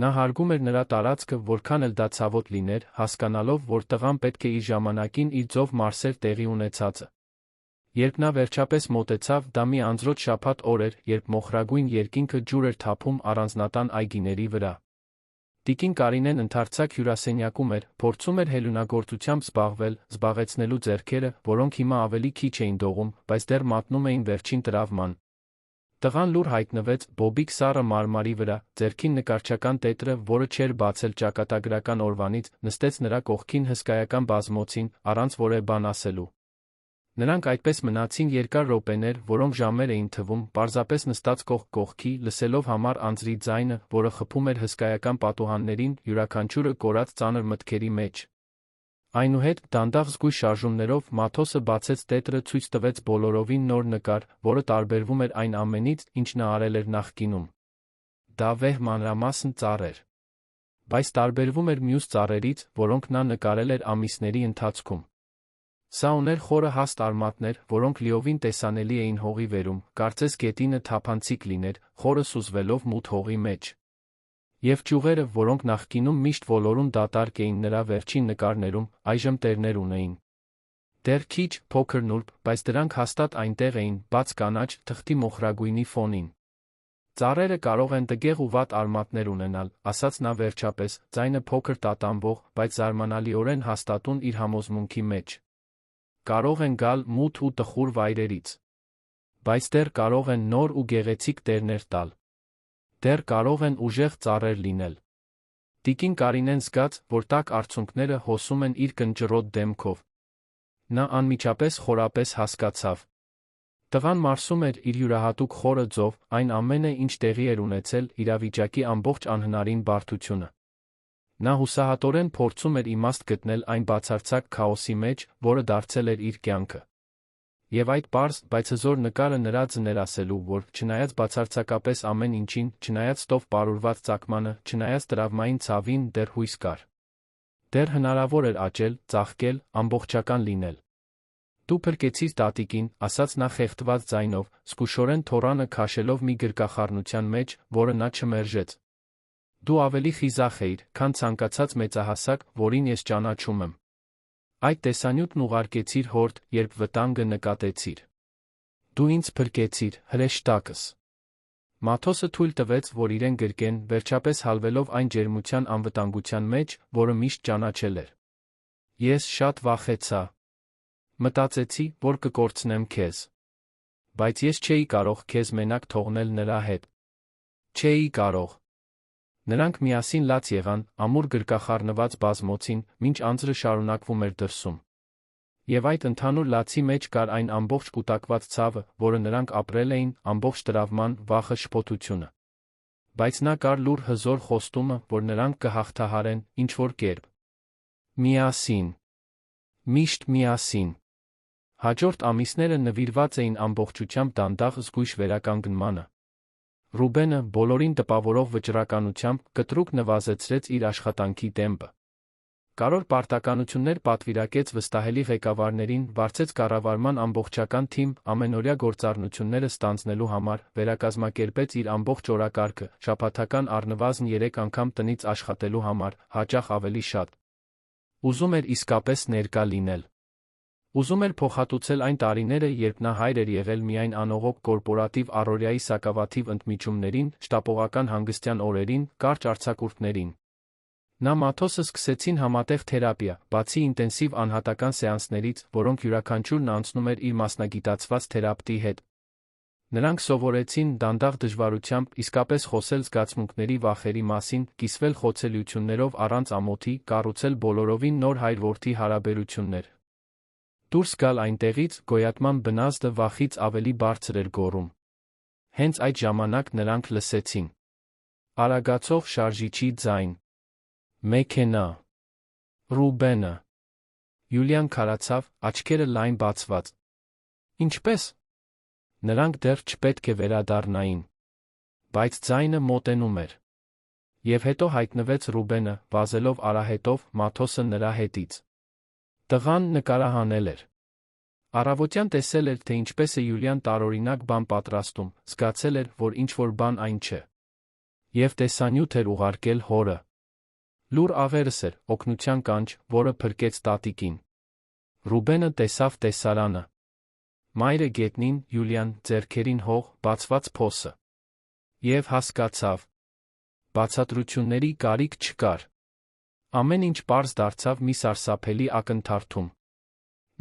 [SPEAKER 1] Նա հարգում էր նրա տարածքը, որքան էլ դա ցավոտ լիներ, հասկանալով, որ տղան պետք է իր ժամանակին իր ձով մարսեր տեղի ունեցածը։ Երբ նա վերջապես մոտեցավ, դա մի անձրոտ շաբաթ օր էր, երբ մոխրագույն երկինքը ջուր էր թափում առանձնատան այգիների վրա։ Տիկին Կարինեն ընդարձակ հյուրասենյակում էր, փորձում էր հելունագործությամբ զբաղվել, զբաղեցնելու ձեռքերը, որոնք հիմա ավելի քիչ էին դողում, բայց դեռ մատնում էին վերջին տրավման։ Տղան լուռ հայտնվեց, բոբիկ սառը մարմարի վրա, ձեռքին նկարչական տետրը, որը չէր բացել ճակատագրական օրվանից, նստեց նրա կողքին հսկայական բազմոցին, առանց որևէ բան ասելու։ Նրանք այդպես մնացին երկար րոպեներ, որոնք ժամեր էին թվում, պարզապես նստած կողք կողքի, լսելով համառ անձրի ձայնը, որը խփում էր հսկայական պատուհաններին, յուրաքանչյուրը կորած ծանր մտքերի մեջ։ Այնուհետ, դանդաղ զգույշ շարժումներով, Մաթոսը բացեց տետրը, ցույց տվեց բոլորովին նոր նկար, որը տարբերվում էր այն ամենից, ինչ նա արել էր նախկինում։ Դա վեհ մանրամասն ծառ էր։ Բայց տարբերվում էր մյուս ծառերից, որոնք նա նկարել էր ամիսների ընթացքում։ Սա ուներ խորը հաստ արմատներ, որոնք լիովին տեսանելի էին հողի վերում, կարծես գետինը թափանցիկ լիներ, խորը սուզվելով մութ հողի մեջ։ Եվ ճյուղերը, որոնք նախկինում միշտ ոլորուն դատարկ էին նրա վերջին նկարներում, այժմ տերներ ունեին։ Դեռ քիչ, փոքր նուրբ, բայց դրանք հաստատ այնտեղ էին, բաց կանաչ, թղթի մոխրագույնի ֆոնին։ Ծառերը կարող են տգեղ ու վատ արմատներ ունենալ, ասաց նա վերջապես, ձայնը փոքր տատանվող, բայց զարմանալիորեն հաստատուն իր համոզմունքի մեջ։ Կարող են գալ մութ ու տխուր վայրերից։ Բայց դեռ կարող են նոր ու գեղեցիկ տերներ տալ։ Դեռ կարող են ուժեղ ծառեր լինել։ Տիկին Կարինեն զգաց, որ տաք արցունքները հոսում են իր կնճռոտ դեմքով։ Նա անմիջապես խորապես հասկացավ։ Տղան մարսում էր իր յուրահատուկ խորը ձով, այն ամենը, ինչ տեղի էր ունեցել, իրավիճակի ամբողջ անհնարին բարդությունը։ Նա հուսահատորեն փորձում էր իմաստ գտնել այն բացարձակ քաոսի մեջ, որը դարձել էր իր կյանքը։ Եվ այդ պարզ, բայց հզոր նկարը նրա ձներասելու, որ, չնայած բացարձակապես ամեն ինչին, չնայած տով պարուրված ծագմանը, չնայած տրավմային ցավին, դեռ հույս կար։ Դեռ հնարավոր էր աճել, ծաղկել, ամբողջական լինել։ Դու փրկեցիր տատիկին, ասաց նա խեղդված ձայնով, զգուշորեն թոռանը քաշելով մի գրկախառնության մեջ, որը նա չմերժեց։ Դու ավելի խիզախ էիր, քան ցանկացած մեծահասակ, որին ես ճանաչում եմ։ Այդ տեսանյութն ուղարկեցիր հորդ, երբ վտանգը նկատեցիր։ Դու ինձ փրկեցիր, հրեշտակս։ Մաթոսը թույլ տվեց, որ իրեն գրկեն, վերջապես հալվելով այն ջերմության անվտանգության մեջ, որը միշտ ճանաչել էր։ Ես շատ վախեցա։ Մտածեցի, որ կկորցնեմ քեզ։ Բայց ես չէի կարող քեզ մենակ թողնել նրա հետ։ Չէի կարող։ Նրանք միասին լաց եղան, ամուր գրկախառնված բազմոցին, մինչ անձրը շարունակվում էր դրսում։ Եվ այդ ընդհանուր լացի մեջ կար այն ամբողջ կուտակված ցավը, որը նրանք ապրել էին, ամբողջ տրավման, վախը, շփոթությունը։ Բայց նա կար լուր հզոր խոստումը, որ նրանք կհաղթահարեն, ինչ-որ կերպ։ Միասին։ Միշտ միասին։ Հաջորդ ամիսները նվիրված էին ամբողջությամբ դանդաղ զգույշ վերականգնմանը։ Ռուբենը, բոլորին տպավորող վճռականությամբ, կտրուկ նվազեցրեց իր աշխատանքի տեմպը։ Կարճ պարտականություններ պատվիրակեց վստահելի ղեկավարներին, վարձեց կառավարման ամբողջական թիմ, ամենօրյա գործառնությունները ստանձնելու համար, վերակազմակերպեց իր ամբողջ օրակարգը, շաբաթական առնվազն 3 անգամ տնից աշխատելու համար, հաճախ ավելի շատ։ Ուզում էր իսկապես ներկա լինել։ Ուզում էր փոխհատուցել այն տարիները, երբ նա հայր էր եղել միայն անողոք կորպորատիվ առօրյայի սակավաթիվ ընդմիջումներին, շտապողական հանգստյան օրերին, կարճ արձակուրդներին։ Նա Մաթոսը սկսեցին համատեղ թերապիա, բացի ինտենսիվ անհատական սեանսներից, որոնք յուրաքանչյուրն անցնում էր իր մասնագիտացված թերապևտի հետ։ Նրանք սովորեցին դանդաղ դժվարությամբ իսկապես խոսել զգացմունքների վախերի մասին, կիսվել խոցելիություններով առանց ամոթի, կառուցել բոլորովին նոր հայր-որդի հարաբերություններ։ Դուրս գալ այնտեղից, գոյատման բնազդը վախից ավելի բարձր էր գոռում։ Հենց այդ ժամանակ նրանք լսեցին արագացող շարժիչի ձայն։ Մեքենա։ Ռուբենը։ Յուլիան քարացավ, աչքերը լայն բացված։ Ինչպե՞ս։ Նրանք դեռ չպետք է վերադառնային։ Բայց ձայնը մոտենում էր։ Եվ հետո հայտնվեց Ռուբենը, վազելով արահետով, Մաթոսը նրա հետից։ Տղան նկարահանել էր։ Առավոտյան տեսել էր, թե ինչպես է Յուլիան տարօրինակ բան պատրաստում, զգացել էր, որ ինչ-որ բան այն չէ։ Եվ տեսանյութ էր ուղարկել հորը։ Լուր աղերս էր, օգնության կանչ, որը փրկեց տատիկին։ Ռուբենը տեսավ տեսարանը։ Մայրը գետնին, Յուլիան, ձեռքերին հող, բացված փոսը։ Եվ հասկացավ։ Բացատրությունների կարիք չկար։ Ամեն ինչ պարզ դարձավ մի սարսափելի ակնթարթում։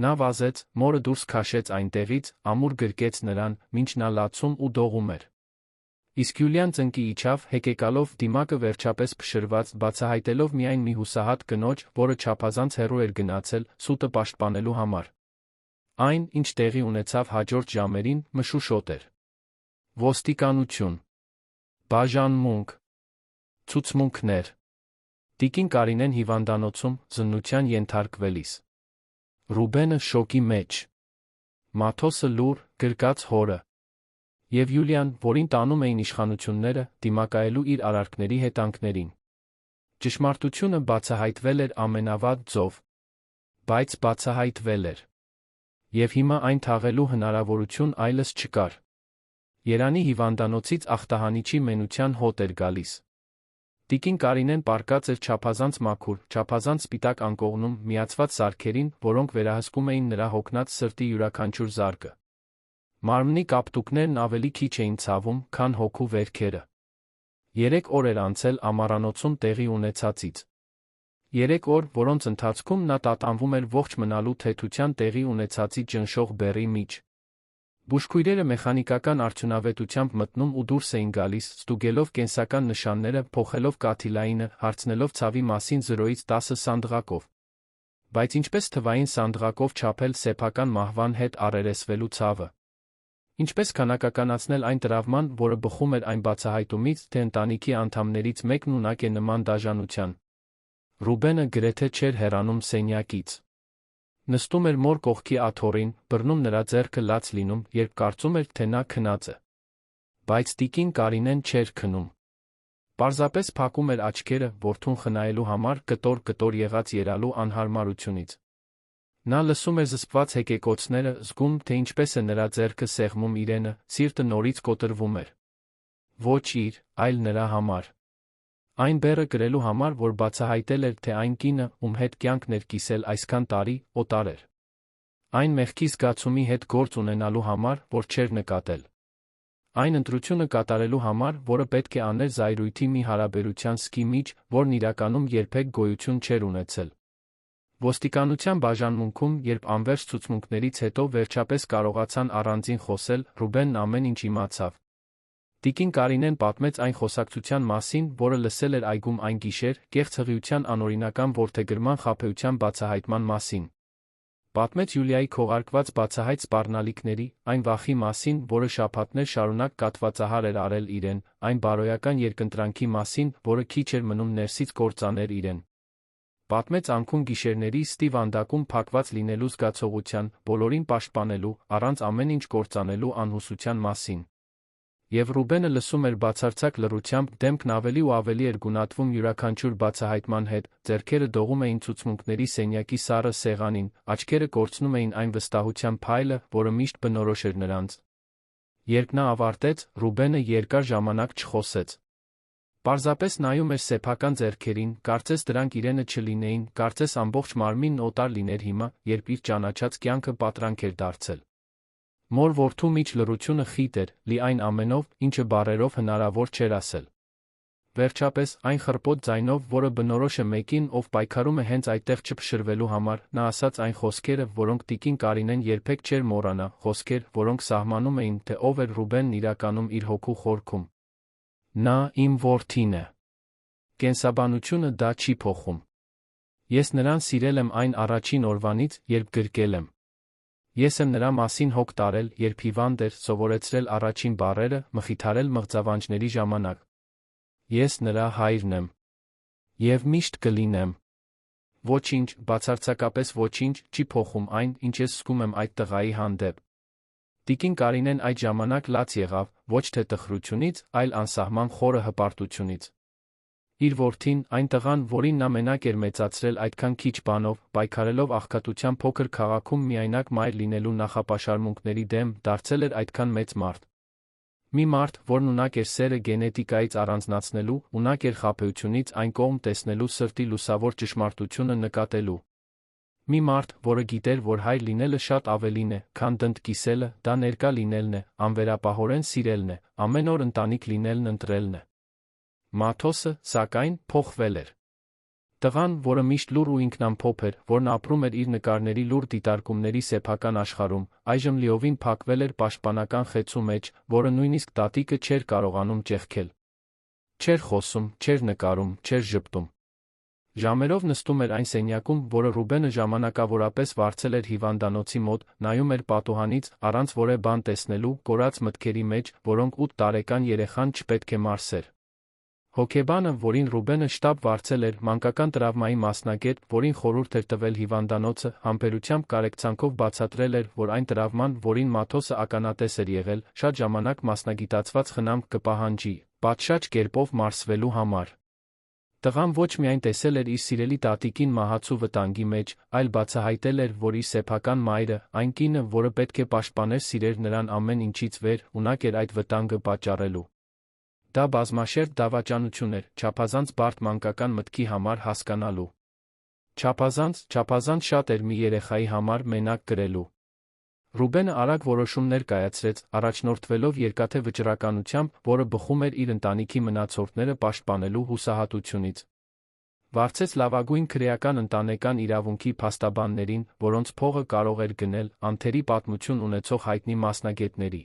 [SPEAKER 1] Նա վազեց, մորը դուրս քաշեց այնտեղից, ամուր գրկեց նրան, մինչ նա լացում ու դողում էր։ Իսկ Յուլիան ծնկի իջավ, հեկեկալով դիմակը վերջապես փշրված, բացահայտելով միայն մի հուսահատ կնոջ, որը չափազանց հեռու էր գնացել, սուտը պաշտպանելու համար։ Այն, ինչ տեղի ունեցավ հաջորդ ժամերին, մշուշոտ էր։ Ոստիկանություն։ Բաժանմունք։ Ցուցմունքներ։ Տիկին Կարինեն հիվանդանոցում, զննության ենթարկվելիս։ Ռուբենը շոկի մեջ։ Մաթոսը լուր, գրկած հորը։ Եվ Յուլիան, որին տանում էին իշխանությունները, դիմակայելու իր արարքների հետանքներին։ Ճշմարտությունը բացահայտվել էր ամենավատ ձով։ Բայց բացահայտվել էր։ Եվ հիմա այն թաղելու հնարավորություն այլս չկար։ Երանի հիվանդանոցից ախտահանիչի մենության հոտ էր գալիս։ Տիկին Կարինեն պառկած էր չափազանց մաքուր, չափազանց սպիտակ անկողնում, միացված սարքերին, որոնք վերահսկում էին նրա հոգնած սրտի յուրաքանչյուր զարկը։ Մարմնի կապտուկներն ավելի քիչ էին ցավում, քան հոգու վերքերը։ 3 օր էր անցել ամառանոցում տեղի ունեցածից։ 3 օր, որոնց ընթացքում նա տատանվում էր ողջ մնալու թեթության տեղի ունեցածի ճնշող բեռի միջ։ Բուժքույրերը մեխանիկական արդյունավետությամբ մտնում ու դուրս էին գալիս, ստուգելով կենսական նշանները, փոխելով կաթիլայինը, հարցնելով ցավի մասին 0-ից 10 սանդղակով։ Բայց ինչպես թվային սանդղակով չափել սեփական մահվան հետ առերեսվելու ցավը։ Ինչպես քանակականացնել այն տրավման, որը բխում էր այն բացահայտումից, թե ընտանիքի անդամներից մեկն ունակ է նման դաժանության։ Ռուբենը գրեթե չէր հեռանում սենյակից։ Նստում էր մոր կողքի աթոռին, բռնում նրա ձեռքը լաց լինում, երբ կարծում էր, թե նա քնած է։ Բայց տիկին Կարինեն չէր քնում։ Պարզապես փակում էր աչքերը, որդուն խնայելու համար կտոր-կտոր եղած երալու անհարմարությունից։ Նա լսում էր զսպված հեկեկոցները, զգում, թե ինչպես է նրա ձեռքը սեղմում իրենը, սիրտը նորից կոտրվում էր։ Ոչ իր, այլ նրա համար։ Այն բեռը կրելու համար, որ բացահայտել էր, թե այն կինը, ում հետ կյանքն էր կիսել այսքան տարի, օտար էր։ Այն մեղքի զգացումի հետ գործ ունենալու համար, որ չէր նկատել։ Այն ընտրությունը կատարելու համար, որը պետք է աներ զայրույթի մի հարաբերության սկի միջ, որն իրականում երբեք գոյություն չէր ունեցել։ Ոստիկանության բաժանմունքում, երբ անվերջ ցուցմունքներից հետո վերջապես կարողացան առանձին խոսել, Ռուբենն ամեն ինչ իմացավ։ Տիկին Կարինեն պատմեց այն խոսակցության մասին, որը լսել էր այգում այն գիշեր, կեղծ հղիության անօրինական որդեգրման խաբեության բացահայտման մասին։ Պատմեց Յուլիայի քողարկված բացահայտ սպառնալիքների, այն վախի մասին, որը շաբաթներ շարունակ կաթվածահար էր արել իրեն, այն բարոյական երկընտրանքի մասին, որը քիչ էր մնում ներսից կործաներ իրեն։ Պատմեց անքուն գիշերների ստի վանդակում փակված լինելու զգացողության, բոլորին պաշտպանելու, առանց ամեն ինչ կործանելու անհուսության մասին։ Եվ Ռուբենը լսում էր բացարձակ լռությամբ, դեմքն ավելի ու ավելի էր գունատվում յուրաքանչյուր բացահայտման հետ, ձեռքերը դողում էին ցուցմունքների սենյակի սառը սեղանին, աչքերը կորցնում էին այն վստահության փայլը, որը միշտ բնորոշ էր նրանց։ Երբ նա ավարտեց, Ռուբենը երկար ժամանակ չխոսեց։ Պարզապես նայում էր սեփական ձեռքերին, կարծես դրանք իրենը չլինեին, կարծես ամբողջ մարմինն օտար լիներ հիմա, երբ իր ճանաչած կյանքը պատրանք էր դարձել։ Մոր որդու միջ լռությունը խիտ էր, լի այն ամենով, ինչը բառերով հնարավոր չէր ասել։ Վերջապես, այն խռպոտ ձայնով, որը բնորոշ է մեկին, ով պայքարում է հենց այդտեղ չփշրվելու համար, նա ասաց այն խոսքերը, որոնք տիկին Կարինեն երբեք չէր մոռանա, խոսքեր, որոնք սահմանում էին, թե ով էր Ռուբենն իրականում իր հոգու խորքում։ Նա իմ որդին է։ Կենսաբանությունը դա չի փոխում։ Ես նրան սիրել եմ այն առաջին օրվանից, երբ գրկել եմ։ Ես եմ նրա մասին հոգ տարել, երբ հիվանդ էր, սովորեցրել առաջին բառերը, մխիթարել մղձավանջների ժամանակ։ Ես նրա հայրն եմ։ Եվ միշտ կլինեմ։ Ոչինչ, բացարձակապես ոչինչ, չի փոխում այն, ինչ ես զգում եմ այդ տղայի հանդեպ։ Տիկին Կարինեն այդ ժամանակ լաց եղավ, ոչ թե տխրությունից, այլ անսահման խորը հպարտությունից։ Իր որդին, այն տղան, որին նա մենակ էր մեծացրել այդքան քիչ բանով, պայքարելով աղքատության փոքր քաղաքում միայնակ մայր լինելու նախապաշարմունքների դեմ, դարձել էր այդքան մեծ մարդ։ Մի մարդ, որն ունակ էր սերը գենետիկայից առանձնացնելու, ունակ էր խաբեությունից այն կողմ տեսնելու սրտի լուսավոր ճշմարտությունը նկատելու։ Մի մարդ, որը գիտեր, որ հայր լինելը շատ ավելին է, քան դընդ կիսելը, դա ներկա լինելն է, անվերապահորեն սիրելն է, ամեն օր ընտանիք լինելն ընտրելն է։ Մաթոսը, սակայն, փոխվել էր։ Տղան, որը միշտ լուռ ու ինքնամփոփ էր, որն ապրում էր իր նկարների լուռ դիտարկումների սեփական աշխարհում, այժմ լիովին փակվել էր պաշտպանական խեցու մեջ, որը նույնիսկ տատիկը չէր կարողանում ճեղքել։ Չէր խոսում, չէր նկարում, չէր ժպտում։ Ժամերով նստում էր այն սենյակում, որը Ռուբենը ժամանակավորապես վարձել էր հիվանդանոցի մոտ, նայում էր պատուհանից, առանց որևէ բան տեսնելու, կորած մտքերի մեջ, որոնք 8 տարեկան երեխան չպետք է մարսեր։ Հոգեբանը, որին Ռուբենը շտապ վարձել էր, մանկական տրավմայի մասնագետ, որին խորհուրդ էր տվել հիվանդանոցը, համբերությամբ կարեկցանքով բացատրել էր, որ այն տրավման, որին Մաթոսը ականատես էր եղել, շատ ժամանակ մասնագիտացված խնամք կպահանջի, պատշաճ կերպով մարսվելու համար։ Տղան ոչ միայն տեսել էր իր սիրելի տատիկին մահացու վտանգի մեջ, այլ բացահայտել էր, որ իր սեփական մայրը, այն կինը, որը պետք է պաշտպաներ սիրեր նրան ամեն ինչից վեր, ունակ էր այդ վտանգը պատճառելու։ Դա բազմաշերտ դավաճանություն էր, չափազանց բարդ մանկական մտքի համար հասկանալու։ Չափազանց շատ էր մի երեխայի համար մենակ գրելու։ Ռուբենը արագ որոշումներ կայացրեց, առաջնորդվելով երկաթե վճռականությամբ, որը բխում էր իր ընտանիքի մնացորդները պաշտպանելու հուսահատությունից։ Վարձեց լավագույն քրեական ընտանեկան իրավունքի փաստաբաններին, որոնց փողը կարող էր գնել անթերի պատմություն ունեցող հայտնի մասնագետների։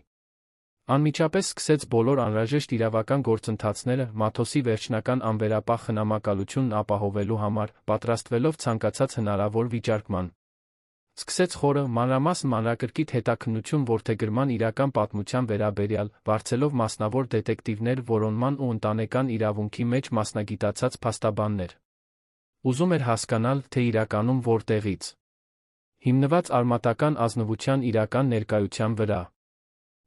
[SPEAKER 1] Անմիջապես սկսեց բոլոր անհրաժեշտ իրավական գործընթացները Մաթոսի վերջնական անվերապահ խնամակալությունն ապահովելու համար, պատրաստվելով ցանկացած հնարավոր վիճարկման։ Սկսեց խորը, մանրամասն մանրակրկիտ հետաքննություն որդեգրման իրական պատմության վերաբերյալ, վարձելով մասնավոր դետեկտիվներ որոնման ու ընտանեկան իրավունքի մեջ մասնագիտացած փաստաբաններ։ Ուզում էր հասկանալ, թե իրականում որտեղից հիմնված արմատական ազնվության իրական ներկայության վրա։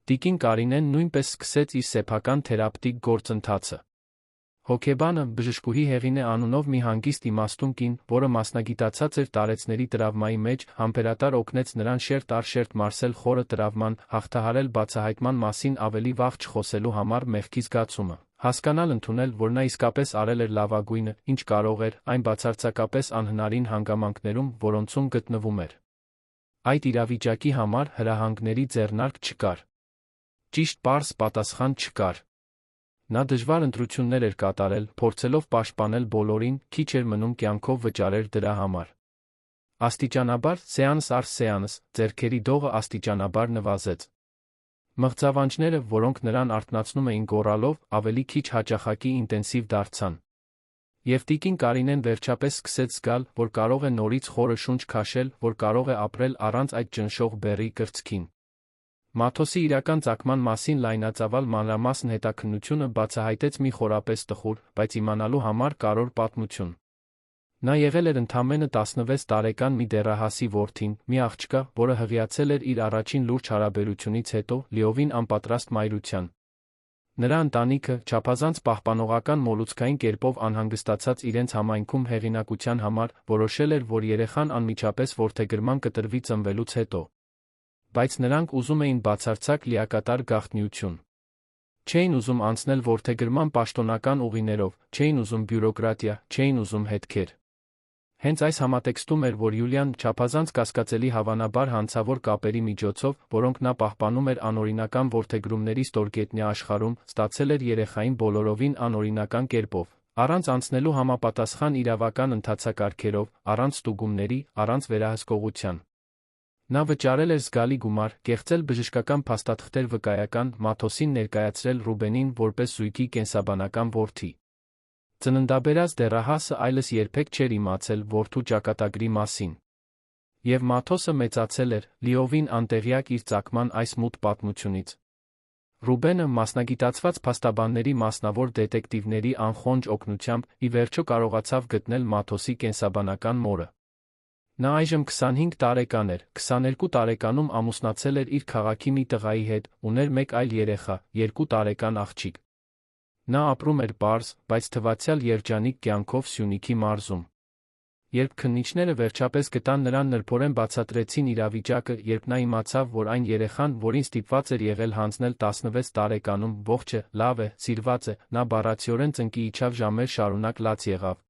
[SPEAKER 1] Տիկին Կարինեն նույնպես սկսեց իր սեփական թերապևտիկ գործընթացը։ Հոգեբանը, բժշկուհի Հեղինե անունով մի հանգիստ իմաստուն կին, որը մասնագիտացած էր տարեցների տրավմայի մեջ, համբերատար օգնեց նրան շերտ առ շերտ մարսել խորը տրավման, հաղթահարել բացահայտման մասին ավելի վաղ չխոսելու համար մեղքի զգացումը, հասկանալ ընդունել, որ նա իսկապես արել էր լավագույնը, ինչ կարող էր, այն բացարձակապես անհնարին հանգամանքներում, որոնցում գտնվում էր։ Այդ իրավիճակի համար հրահանգների ձեռնարկ չկար։ Ճիշտ պարզ պատասխան չկար։ Նա դժվար ընտրություններ էր կատարել, փորձելով պաշտպանել բոլորին, քիչ էր մնում կյանքով վճարեր դրա համար։ Աստիճանաբար, սեանս առ սեանս, ձեռքերի դողը աստիճանաբար նվազեց։ Մղձավանջները, որոնք նրան արթնացնում էին գոռալով, ավելի քիչ հաճախակի ինտենսիվ դարձան։ Եվ տիկին Կարինեն վերջապես սկսեց զգալ, որ կարող է նորից խորը շունչ քաշել, որ կարող է ապրել առանց այդ ճնշող բեռի կրծքին։ Մաթոսի իրական ծագման մասին լայնածավալ մանրամասն հետաքննությունը բացահայտեց մի խորապես տխուր, բայց իմանալու համար կարևոր պատմություն։ Նա եղել էր ընդամենը 16 տարեկան մի դեռահասի որդին, մի աղջկա, որը հղիացել էր իր առաջին լուրջ հարաբերությունից հետո, լիովին անպատրաստ մայրության։ Նրա ընտանիքը, չափազանց պահպանողական մոլուցքային կերպով անհանգստացած իրենց համայնքում հեղինակության համար, որոշել էր, որ երեխան անմիջապես որդեգրման կտրվի ծնվելուց հետո։ Բայց նրանք ուզում էին բացարձակ լիակատար գաղտնիություն։ Չէին ուզում անցնել որդեգրման պաշտոնական ուղիներով, չէին ուզում բյուրոկրատիա, չէին ուզում հետքեր։ Հենց այս համատեքստում էր, որ Յուլիան, չափազանց կասկածելի հավանաբար հանցավոր կապերի միջոցով, որոնք նա պահպանում էր անօրինական որդեգրումների ստորգետնյա աշխարհում, ստացել էր երեխային բոլորովին անօրինական կերպով, առանց անցնելու համապատասխան իրավական ընթացակարգերով, առանց ստուգումների, առանց վերահսկողության։ Նա վճարել էր զգալի գումար, կեղծել բժշկական փաստաթղթեր վկայական, Մաթոսին ներկայացրել Ռուբենին որպես զույգի կենսաբանական որդի։ Ծննդաբերած դեռահասը այլս երբեք չէր իմացել որդու ճակատագրի մասին։ Եվ Մաթոսը մեծացել էր, լիովին անտեղյակ իր ծագման այս մութ պատմությունից։ Ռուբենը մասնագիտացված փաստաբանների մասնավոր դետեկտիվների անխոնջ օգնությամբ ի վերջո կարողացավ գտնել Մաթոսի կենսաբանական մորը։ Նա այժմ 25 տարեկան էր, 22 տարեկանում ամուսնացել էր իր քաղաքի մի տղայի հետ, ուներ մեկ այլ երեխա, 2 տարեկան աղջիկ։ Նա ապրում էր պարզ, բայց թվացյալ երջանիկ կյանքով Սյունիքի մարզում։ Երբ քննիչները վերջապես գտան նրան, նրբորեն բացատրեցին իրավիճակը, երբ նա իմացավ, որ այն երեխան, որին ստիպված էր եղել հանձնել 16 տարեկանում, ողջ է, լավ է, սիրված է, նա բառացիորեն ծնկի իջավ, ժամեր շարունակ լաց եղավ։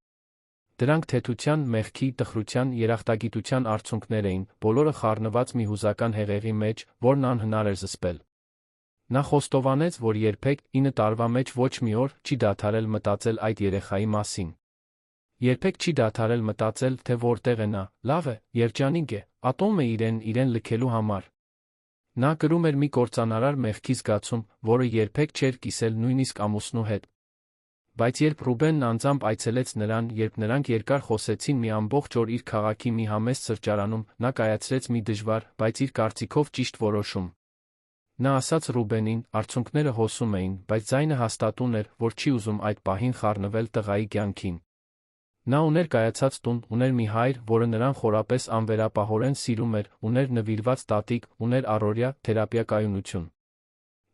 [SPEAKER 1] Դրանք թեթության, մեղքի, տխրության, երախտագիտության արդյունքներ էին, բոլորը խառնված մի հուզական հեղեղի մեջ, որն անհնար էր զսպել։ Նա խոստովանեց, որ երբեք, 9 տարվա մեջ ոչ մի օր, չի դադարել մտածել այդ երեխայի մասին։ Երբեք չի դադարել մտածել, թե որտեղ է նա, լավ է, երջանիկ է, ատում է իրեն լքելու համար։ Նա կրում էր մի կործանարար մեղքի զգացում, որը երբեք չէր կիսել նույնիսկ ամուսնու հետ։ Բայց երբ Ռուբենն անձամբ այցելեց նրան, երբ նրանք երկար խոսեցին մի ամբողջ օր իր քաղաքի մի համեստ սրճարանում, նա կայացրեց մի դժվար, բայց իր կարծիքով ճիշտ որոշում։ Նա ասաց Ռուբենին, արցունքները հոսում էին, բայց ձայնը հաստատուն էր, որ չի ուզում այդ պահին խառնվել տղայի կյանքին։ Նա ուներ կայացած տուն, ուներ մի հայր, որը նրան խորապես անվերապահորեն սիրում էր, ուներ նվիրված տատիկ, ուներ առօրյա թերապիակայունություն։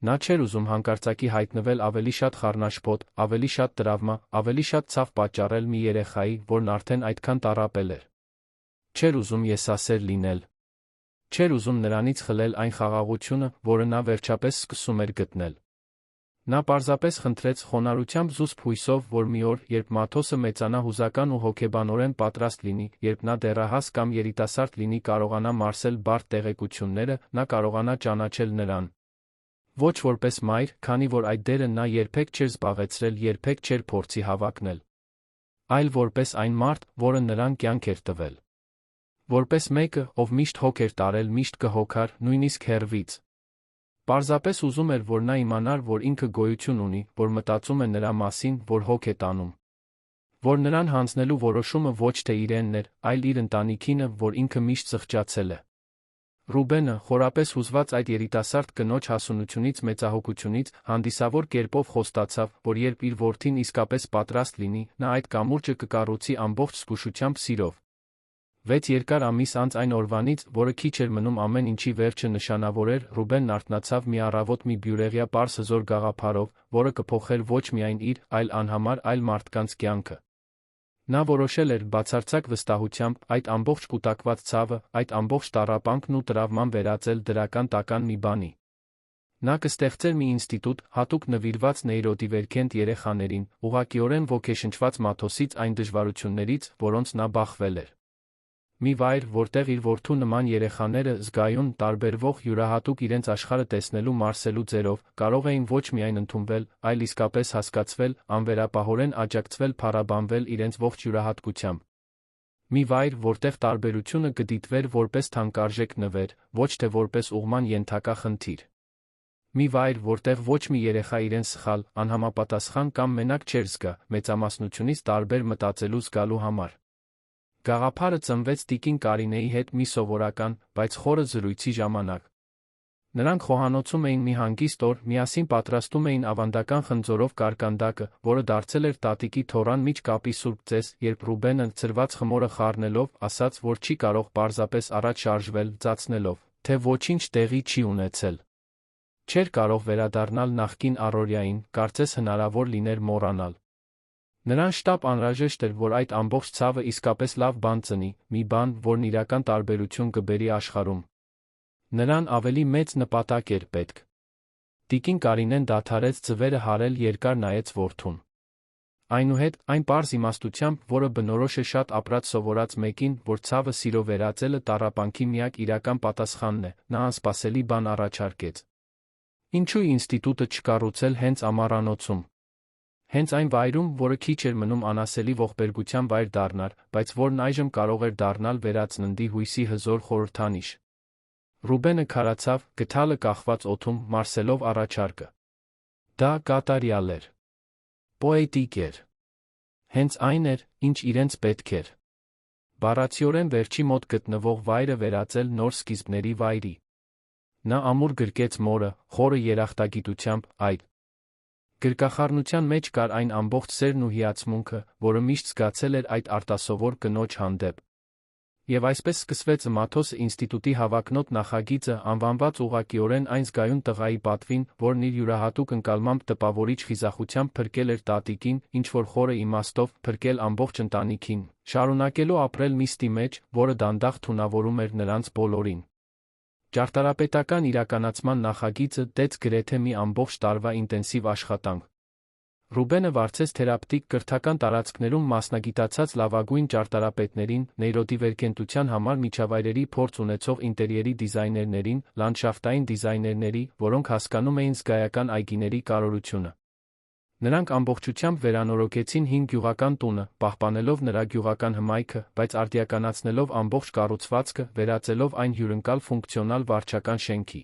[SPEAKER 1] Նա չէր ուզում հանկարծակի հայտնվել ավելի շատ խառնաշփոթ, ավելի շատ տրավմա, ավելի շատ ցավ պատճառել մի երեխայի, որն արդեն այդքան տառապել էր։ Չէր ուզում եսասեր լինել։ Չէր ուզում նրանից խլել այն խաղաղությունը, որը նա վերջապես սկսում էր գտնել։ Նա պարզապես խնդրեց խոնարհությամբ զուսպ հույսով, որ մի օր, երբ Մաթոսը մեծանա հուզական ու հոգեբանորեն պատրաստ լինի, երբ նա դեռահաս կամ երիտասարդ լինի, կարողանա մարսել բարդ տեղեկությունները, նա կարողանա ճանաչել նրան։ Ոչ որպես մայր, քանի որ այդ դերը նա երբեք չէր զբաղեցրել, երբեք չէր փորձի հավակնել։ այլ որպես այն մարդ, որը նրան կյանք էր տվել։ Որպես մեկը, ով միշտ հոգ էր տարել, միշտ կհոգար, նույնիսկ հեռվից։ Պարզապես ուզում էր, որ նա իմանար, որ ինքը գոյություն ունի, որ մտածում է նրա մասին, որ հոգ է տանում։ Որ նրան հանձնելու որոշումը ոչ թե իրենն էր, այլ իր ընտանիքինը, որ ինքը միշտ զղջացել է։ Ռուբենը, խորապես հուզված այդ երիտասարդ կնոջ հասունությունից, մեծահոգությունից, հանդիսավոր կերպով խոստացավ, որ երբ իր որդին իսկապես պատրաստ լինի, նա այդ կամուրջը կկառուցի ամբողջ զգուշությամբ, սիրով։ 6 երկար ամիս անց այն օրվանից, որը քիչ էր մնում ամեն ինչի վերջը նշանավորեր, Ռուբենն արթնացավ մի առավոտ մի բյուրեղյա պարզ հզոր գաղափարով, որը կփոխեր ոչ միայն իր, այլ անհամար այլ մարդկանց կյանքը։ Նա որոշել էր բացարձակ վստահությամբ այդ ամբողջ կուտակված ցավը, այդ ամբողջ տառապանքն ու տրավման վերածել դրական տական մի բանի։ Նա կստեղծեր մի ինստիտուտ, հատուկ նվիրված նեյրոդիվերգենտ երեխաներին, ուղղակիորեն ոգեշնչված մաթոսից, այն դժվարություններից, որոնց նա բախվել էր։ Մի վայր, որտեղ իր որդու նման երեխաները զգայուն, տարբերվող, յուրահատուկ իրենց աշխարհը տեսնելու մարսելու ձեռով, կարող էին ոչ միայն ընդունվել, այլ իսկապես հասկացվել, անվերապահորեն աջակցվել, փառաբանվել իրենց ողջ յուրահատկությամբ։ Մի վայր, որտեղ տարբերությունը կդիտվեր որպես թանկարժեք նվեր, ոչ թե որպես ուղղման ենթակա խնդիր։ Մի վայր, որտեղ ոչ մի երեխա իրեն սխալ, անհամապատասխան կամ մենակ չէր զգա, մեծամասնությունից տարբեր մտածելու զգալու համար։ Գաղափարը ծնվեց տիկին Կարինեի հետ մի սովորական, բայց խորը զրույցի ժամանակ։ Նրանք խոհանոցում էին մի հանգիստ օր, միասին պատրաստում էին ավանդական խնձորով կարկանդակը, որը դարձել էր տատիկի թոռան միջ կապի սուրբ ծես, երբ Ռուբենը, ցրված խմորը խառնելով, ասաց, որ չի կարող պարզապես առաջ շարժվել, ծածնելով, թե ոչինչ տեղի չի ունեցել։ Չէր կարող վերադառնալ նախկին առօրյային, կարծես հնարավոր լիներ մոռանալ։ Նրան շտապ անհրաժեշտ էր, որ այդ ամբողջ ցավը իսկապես լավ բան ծնի, մի բան, որն իրական տարբերություն կբերի աշխարհում։ Նրան ավելի մեծ նպատակ էր պետք։ Տիկին Կարինեն դադարեց ձվերը հարել, երկար նայեց որդուն։ Այնուհետ, այն պարզ իմաստությամբ, որը բնորոշ է շատ ապրած սովորած մեկին, որ ցավը սիրո վերածելը տառապանքի միակ իրական պատասխանն է, նա անսպասելի բան առաջարկեց։ Ինչու ինստիտուտը չկառուցել հենց ամառանոցում։ Հենց այն վայրում, որը քիչ էր մնում անասելի ողբերգության վայր դառնար, բայց որն այժմ կարող էր դառնալ վերածննդի հույսի հզոր խորհրդանիշ։ Ռուբենը քարացավ, գդալը կախված օդում, մարսելով առաջարկը։ Դա կատարյալ էր։ Պոետիկ էր։ Հենց այն էր, ինչ իրենց պետք էր։ Բառացիորեն վերջի մոտ գտնվող վայրը վերածել նոր սկիզբների վայրի։ Նա ամուր գրկեց մորը, խորը երախտագիտությամբ, այդ գրկախառնության մեջ կար այն ամբողջ սերն ու հիացմունքը, որը միշտ զգացել էր այդ արտասովոր կնոջ հանդեպ։ Եվ այսպես սկսվեց Մաթոսը ինստիտուտի հավակնոտ նախագիծը, անվանված ուղղակիորեն այն զգայուն տղայի պատվին, որն իր յուրահատուկ ընկալմամբ տպավորիչ խիզախությամբ փրկել էր տատիկին, ինչ-որ խորը իմաստով, փրկել ամբողջ ընտանիքին, շարունակելու ապրել միստի մեջ, որը դանդաղ թունավորում էր նրանց բոլորին։ Ճարտարապետական իրականացման նախագիծը տեց գրեթե մի ամբողջ տարվա ինտենսիվ աշխատանք։ Ռուբենը վարձեց թերապտիկ կրթական տարածքներում մասնագիտացած լավագույն ճարտարապետներին, նեյրոդիվերգենտության համար միջավայրերի փորձ ունեցող ինտերիերի դիզայներներին, լանդշաֆտային դիզայներների, որոնք հասկանում էին զգայական այգիների կարևորությունը։ Նրանք ամբողջությամբ վերանորոգեցին հին գյուղական տունը, պահպանելով նրա գյուղական հմայքը, բայց արդիականացնելով ամբողջ կառուցվածքը, վերածելով այն հյուրընկալ ֆունկցիոնալ վարչական շենքի։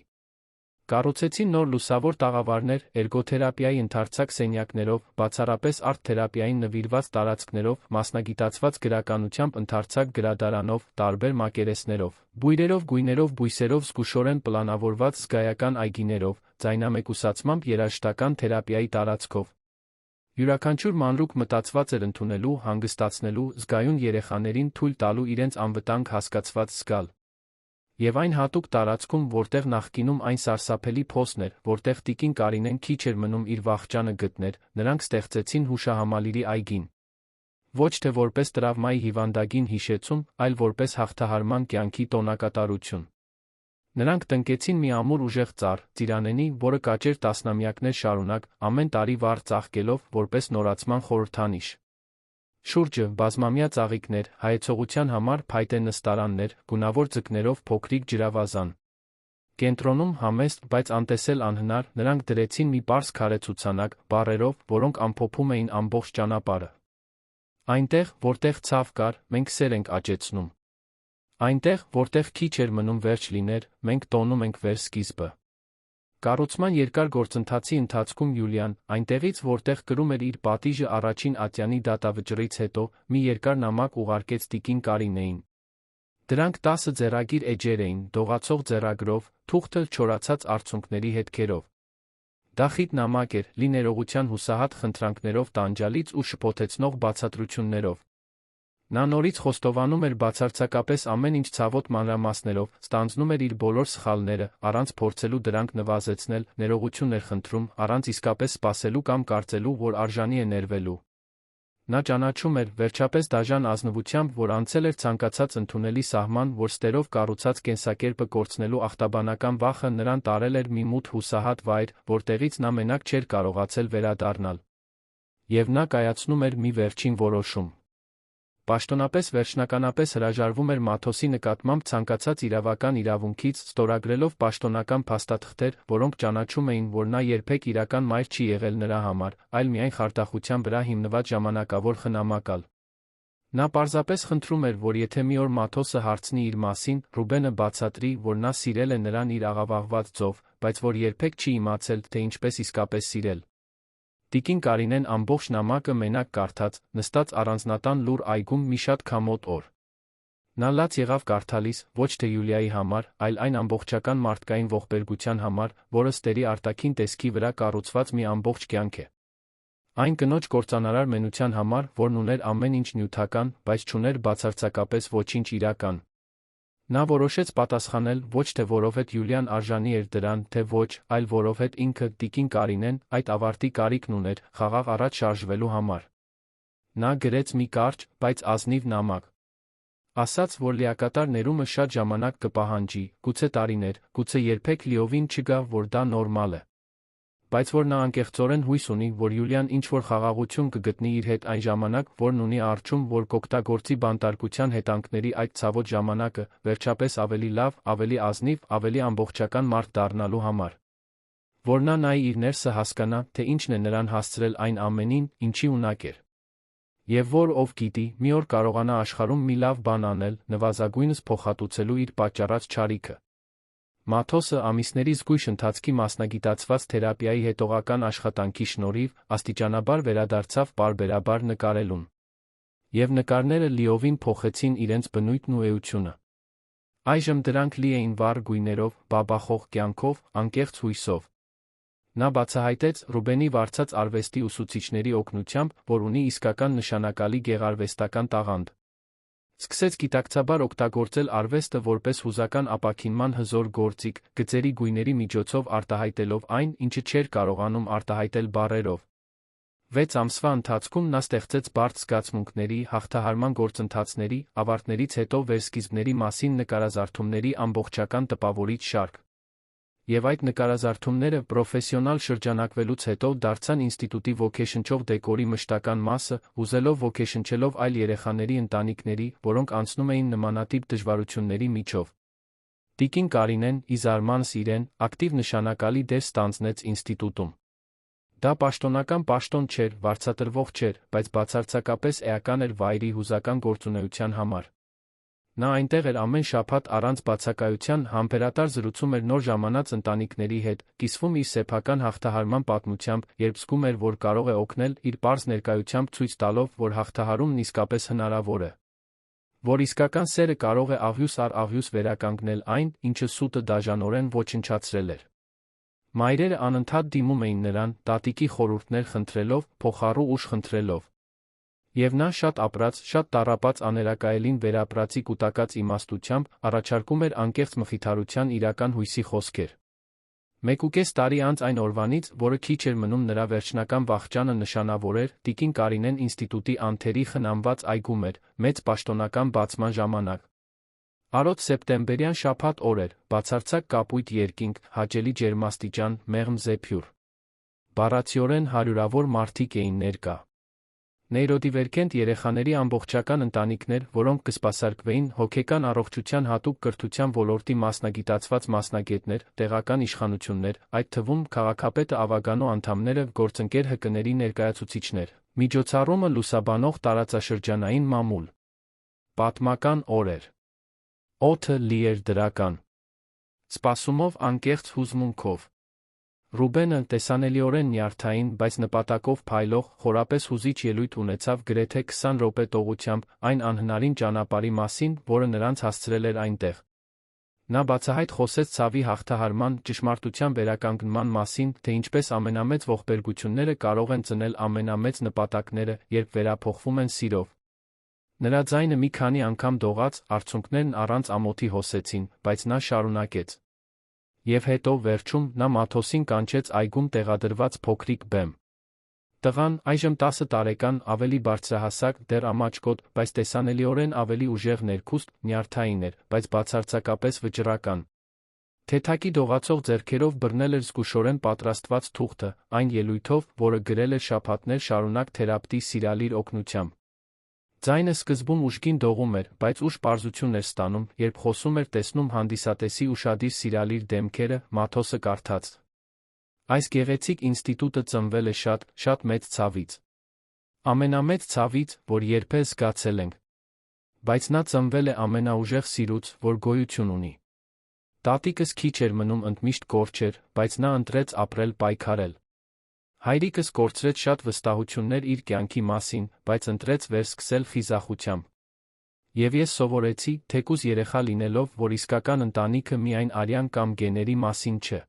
[SPEAKER 1] Կառուցեցին նոր լուսավոր տաղավարներ, էրգոթերապիայի ընդարձակ սենյակներով, բացառապես արտ-թերապիային նվիրված տարածքներով, մասնագիտացված գրականությամբ ընդարձակ գրադարանով, տարբեր մակերեսներով, բույրերով, գույներով, բույսերով, զգուշորեն պլանավորված զգայական այգիներով, ձայնամեկուսացմամբ երաժշտական թերապիայի տարածքով։ Յուրաքանչյուր մանրուք մտածված էր ընդունելու, հանգստացնելու, զգայուն երեխաներին թույլ տալու իրենց անվտանգ հասկացված զգալ։ Եվ այն հատուկ տարածքում, որտեղ նախկինում այն սարսափելի փոսն էր, որտեղ տիկին Կարինեն քիչ էր մնում իր վախճանը գտներ, նրանք ստեղծեցին հուշահամալիրի այգին։ Ոչ թե որպես տրավմայի հիվանդագին հիշեցում, այլ որպես հաղթահարման կյանքի տոնակատարություն։ Նրանք տնկեցին մի ամուր ուժեղ ծառ, ծիրանենի, որը կաճեր տասնամյակներ շարունակ, ամեն տարի վառ ծաղկելով, որպես նորացման խորհրդանիշ։ Շուրջը բազմամյա ծաղիկներ, հայեցողության համար փայտե նստարաններ, գունավոր ձկներով փոքրիկ ջրավազան։ Կենտրոնում համեստ, բայց անտեսել անհնար, նրանք դրեցին մի պարզ քարե ցուցանակ, բառերով, որոնք ամփոփում էին ամբողջ ճանապարհը։ Այնտեղ, որտեղ ցավ կար, մենք սեր ենք աճեցնում։ Այնտեղ, որտեղ քիչ էր մնում վերջ լիներ, մենք տոնում ենք վերսկիզբը։ Կառուցման երկար գործընթացի ընթացքում Յուլիան, այնտեղից որտեղ կրում էր իր պատիժը առաջին ատյանի դատավճռից հետո, մի երկար նամակ ուղարկեց տիկին Կարինեին։ Դրանք 10 ձեռագիր էջեր էին, դողացող ձեռագրով, թուղթը չորացած արցունքների հետքերով։ Դա խիտ նամակ էր, լի ներողության հուսահատ խնդրանքներով տանջալից ու շփոթեցնող բացատրություններով։ Նա նորից խոստովանում էր բացարձակապես ամեն ինչ ցավոտ մանրամասներով, ստանձնում էր իր բոլոր սխալները, առանց փորձելու դրանք նվազեցնել, ներողություն էր խնդրում, առանց իսկապես սպասելու կամ կարծելու, որ արժանի է ներվելու։ Նա ճանաչում էր, վերջապես դաժան ազնվությամբ, որ անցել էր ցանկացած ընդունելի սահման, որ ստերով կառուցած կենսակերպը կորցնելու ախտաբանական վախը նրան տարել էր մի մութ հուսահատ վայր, որտեղից նա մենակ չէր կարողացել վերադառնալ։ Եվ նա կայացնում էր մի վերջին որոշում։ Պաշտոնապես վերջնականապես հրաժարվում էր Մաթոսի նկատմամբ ցանկացած իրավական իրավունքից, ստորագրելով պաշտոնական փաստաթղթեր, որոնք ճանաչում էին, որ նա երբեք իրական մայր չի եղել նրա համար, այլ միայն խարդախության վրա հիմնված ժամանակավոր խնամակալ։ Նա պարզապես խնդրում էր, որ եթե մի օր Մաթոսը հարցնի իր մասին, Ռուբենը բացատրի, որ նա սիրել է նրան իր աղավաղված ձով, բայց որ երբեք չի իմացել, թե ինչպես իսկապես սիրել։ Տիկին Կարինեն ամբողջ նամակը մենակ կարդաց, նստած առանձնատան լուռ այգում մի շատ քամոտ օր։ Նա լաց եղավ կարդալիս, ոչ թե Յուլիայի համար, այլ այն ամբողջական մարդկային ողբերգության համար, որը ստերի արտաքին տեսքի վրա կառուցված մի ամբողջ կյանք է։ Այն կնոջ կործանարար մենության համար, որն ուներ ամեն ինչ նյութական, բայց չուներ բացարձակապես ոչինչ իրական։ Նա որոշեց պատասխանել, ոչ թե որովհետև Յուլիան արժանի էր դրան, թե ոչ, այլ որովհետև ինքը, տիկին Կարինեն, այդ ավարտի կարիքն ուներ, խաղաղ առաջ շարժվելու համար։ Նա գրեց մի կարճ, բայց ազնիվ նամակ։ Ասաց, որ լիակատար ներումը շատ ժամանակ կպահանջի, գուցե տարիներ, գուցե երբեք լիովին չգա, որ դա նորմալ է։ Բայց որ նա անկեղծորեն հույս ունի, որ Յուլիան ինչ-որ խաղաղություն կգտնի իր հետ այն ժամանակ, որն ունի առջում, որ կօգտագործի բանտարկության հետանքների այդ ցավոտ ժամանակը, վերջապես ավելի լավ, ավելի ազնիվ, ավելի ամբողջական մարդ դառնալու համար։ Որ նա նայի իր ներսը հասկանա, թե ինչն է նրան հասցրել այն ամենին, ինչի ունակ էր։ Եվ որ ով գիտի, մի օր կարողանա աշխարհում մի լավ բան անել, նվազագույնս փոխհատուցելու իր պատճառած չարիքը։ Մաթոսը ամիսների զգույշ ընթացքի մասնագիտացված թերապիայի հետողական աշխատանքի շնորհիվ աստիճանաբար վերադարձավ պարբերաբար նկարելուն։ Եվ նկարները լիովին փոխեցին իրենց բնույթն ու էությունը։ Այժմ դրանք լի էին վառ գույներով, բաբախող կյանքով, անկեղծ հույսով։ Նա բացահայտեց Ռուբենի վարձած արվեստի ուսուցիչների օգնությամբ, որ ունի իսկական նշանակալի գեղարվեստական տաղանդ։ Սկսեց գիտակցաբար օգտագործել արվեստը որպես հուզական ապաքինման հզոր գործիք, գծերի գույների միջոցով արտահայտելով այն, ինչը չէր կարողանում արտահայտել բառերով։ 6 ամսվա ընթացքում նա ստեղծեց բարդ զգացմունքների, հաղթահարման գործընթացների, ավարտներից հետո վերսկիզբների մասին նկարազարդումների ամբողջական տպավորիչ շարք։ Եվ այդ նկարազարդումները պրոֆեսիոնալ շրջանակվելուց հետո դարձան ինստիտուտի ոգեշնչող դեկորի մշտական մասը, ուզելով ոգեշնչելով այլ երեխաների ընտանիքների, որոնք անցնում էին նմանատիպ դժվարությունների միջով։ Տիկին Կարինեն, ի զարմանս իրեն, ակտիվ նշանակալի դեր ստանձնեց ինստիտուտում։ Դա պաշտոնական պաշտոն չէր, վարձատրվող չէր, բայց բացարձակապես էական էր վայրի հուզական գործունեության համար։ Նա այնտեղ էր ամեն շաբաթ առանց բացակայության համբերատար զրուցում էր նոր ժամանած ընտանիքների հետ, կիսվում իր սեփական հաղթահարման պատմությամբ, երբ զգում էր, որ կարող է օգնել, իր պարզ ներկայությամբ ցույց տալով, որ հաղթահարումն իսկապես հնարավոր է։ Որ իսկական սերը կարող է աղյուս առ աղյուս վերականգնել այն, ինչը սուտը դաժանորեն ոչնչացրել էր։ Մայրերը անընդհատ դիմում էին նրան, տատիկի խորհուրդներ խնդրելով, փոխառու ուժ խնդրելով։ Եվ նա շատ ապրած, շատ տառապած աներակայելին վերապրածի կուտակած իմաստությամբ առաջարկում էր անկեղծ մխիթարության իրական հույսի խոսքեր։ 1.5 տարի անց այն օրվանից, որը քիչ էր մնում նրա վերջնական վախճանը նշանավորեր, տիկին Կարինեն ինստիտուտի անթերի խնամված այգում էր, մեծ պաշտոնական բացման ժամանակ։ Արոտ սեպտեմբերյան շաբաթ օր էր, բացարձակ կապույտ երկինք, հաճելի ջերմաստիճան, մեղմ զեփյուռ։ Բառացիորեն հարյուրավոր մարդիկ էին ներկա։ Նեյրոդիվերգենտ երեխաների ամբողջական ընտանիքներ, որոնք կսպասարկվեին, հոգեկան առողջության հատուկ կրթության ոլորտի մասնագիտացված մասնագետներ, տեղական իշխանություններ, այդ թվում քաղաքապետը Ավագանո անդամները, գործընկեր ՀԿ-ների ներկայացուցիչներ, Միջոցառումը լուսաբանող տարածաշրջանային մամուլ։ Պատմական օրեր։ Օդը լի էր դրական սպասումով, անկեղծ հուզմունքով։ Ռուբենը տեսանելիորեն նյարդային, բայց նպատակով փայլող, խորապես հուզիչ ելույթ ունեցավ գրեթե 20 րոպե տողությամբ այն անհնարին ճանապարհի մասին, որը նրանց հասցրել էր այնտեղ։ Նա բացահայտ խոսեց ցավի հաղթահարման, ճշմարտության վերականգնման մասին, թե ինչպես ամենամեծ ողբերգությունները կարող են ծնել ամենամեծ նպատակները, երբ վերափոխվում են սիրով։ Նրա ձայնը մի քանի անգամ դողաց, արցունքներն առանց ամոթի հոսեցին, բայց նա շարունակեց։ Եվ հետո, վերջում, նա Մաթոսին կանչեց այգում տեղադրված փոքրիկ բեմ։ Տղան, այժմ 10 տարեկան, ավելի բարձրահասակ, դեռ ամաչկոտ, բայց տեսանելիորեն ավելի ուժեղ ներքուստ, նյարդային էր, բայց բացարձակապես վճռական։ Թեթակի դողացող ձեռքերով բռնել էր զգուշորեն պատրաստված թուղթը, այն ելույթով, որը գրել էր շաբաթներ շարունակ թերապևտի սիրալիր օգնությամբ։ Ձայնը սկզբում ուժգին դողում էր, բայց ուշ պարզություն էր ստանում, երբ խոսում էր, տեսնում հանդիսատեսի ուշադիր սիրալիր դեմքերը, Մաթոսը կարդաց. Այս գեղեցիկ ինստիտուտը ծնվել է շատ մեծ ցավից։ Ամենամեծ ցավից, որ երբեք զգացել ենք։ Բայց նա ծնվել է ամենաուժեղ սիրուց, որ գոյություն ունի։ Տատիկս քիչ էր մնում ընդմիշտ կորչեր, բայց նա ընտրեց ապրել պայքարել։ Հայրիկս կորցրեց շատ վստահություններ իր կյանքի մասին, բայց ընտրեց վերսկսել խիզախությամբ։ Եվ ես սովորեցի, թեկուզ երեխա լինելով, որ իսկական ընտանիքը միայն արյան կամ գեների մասին չէ։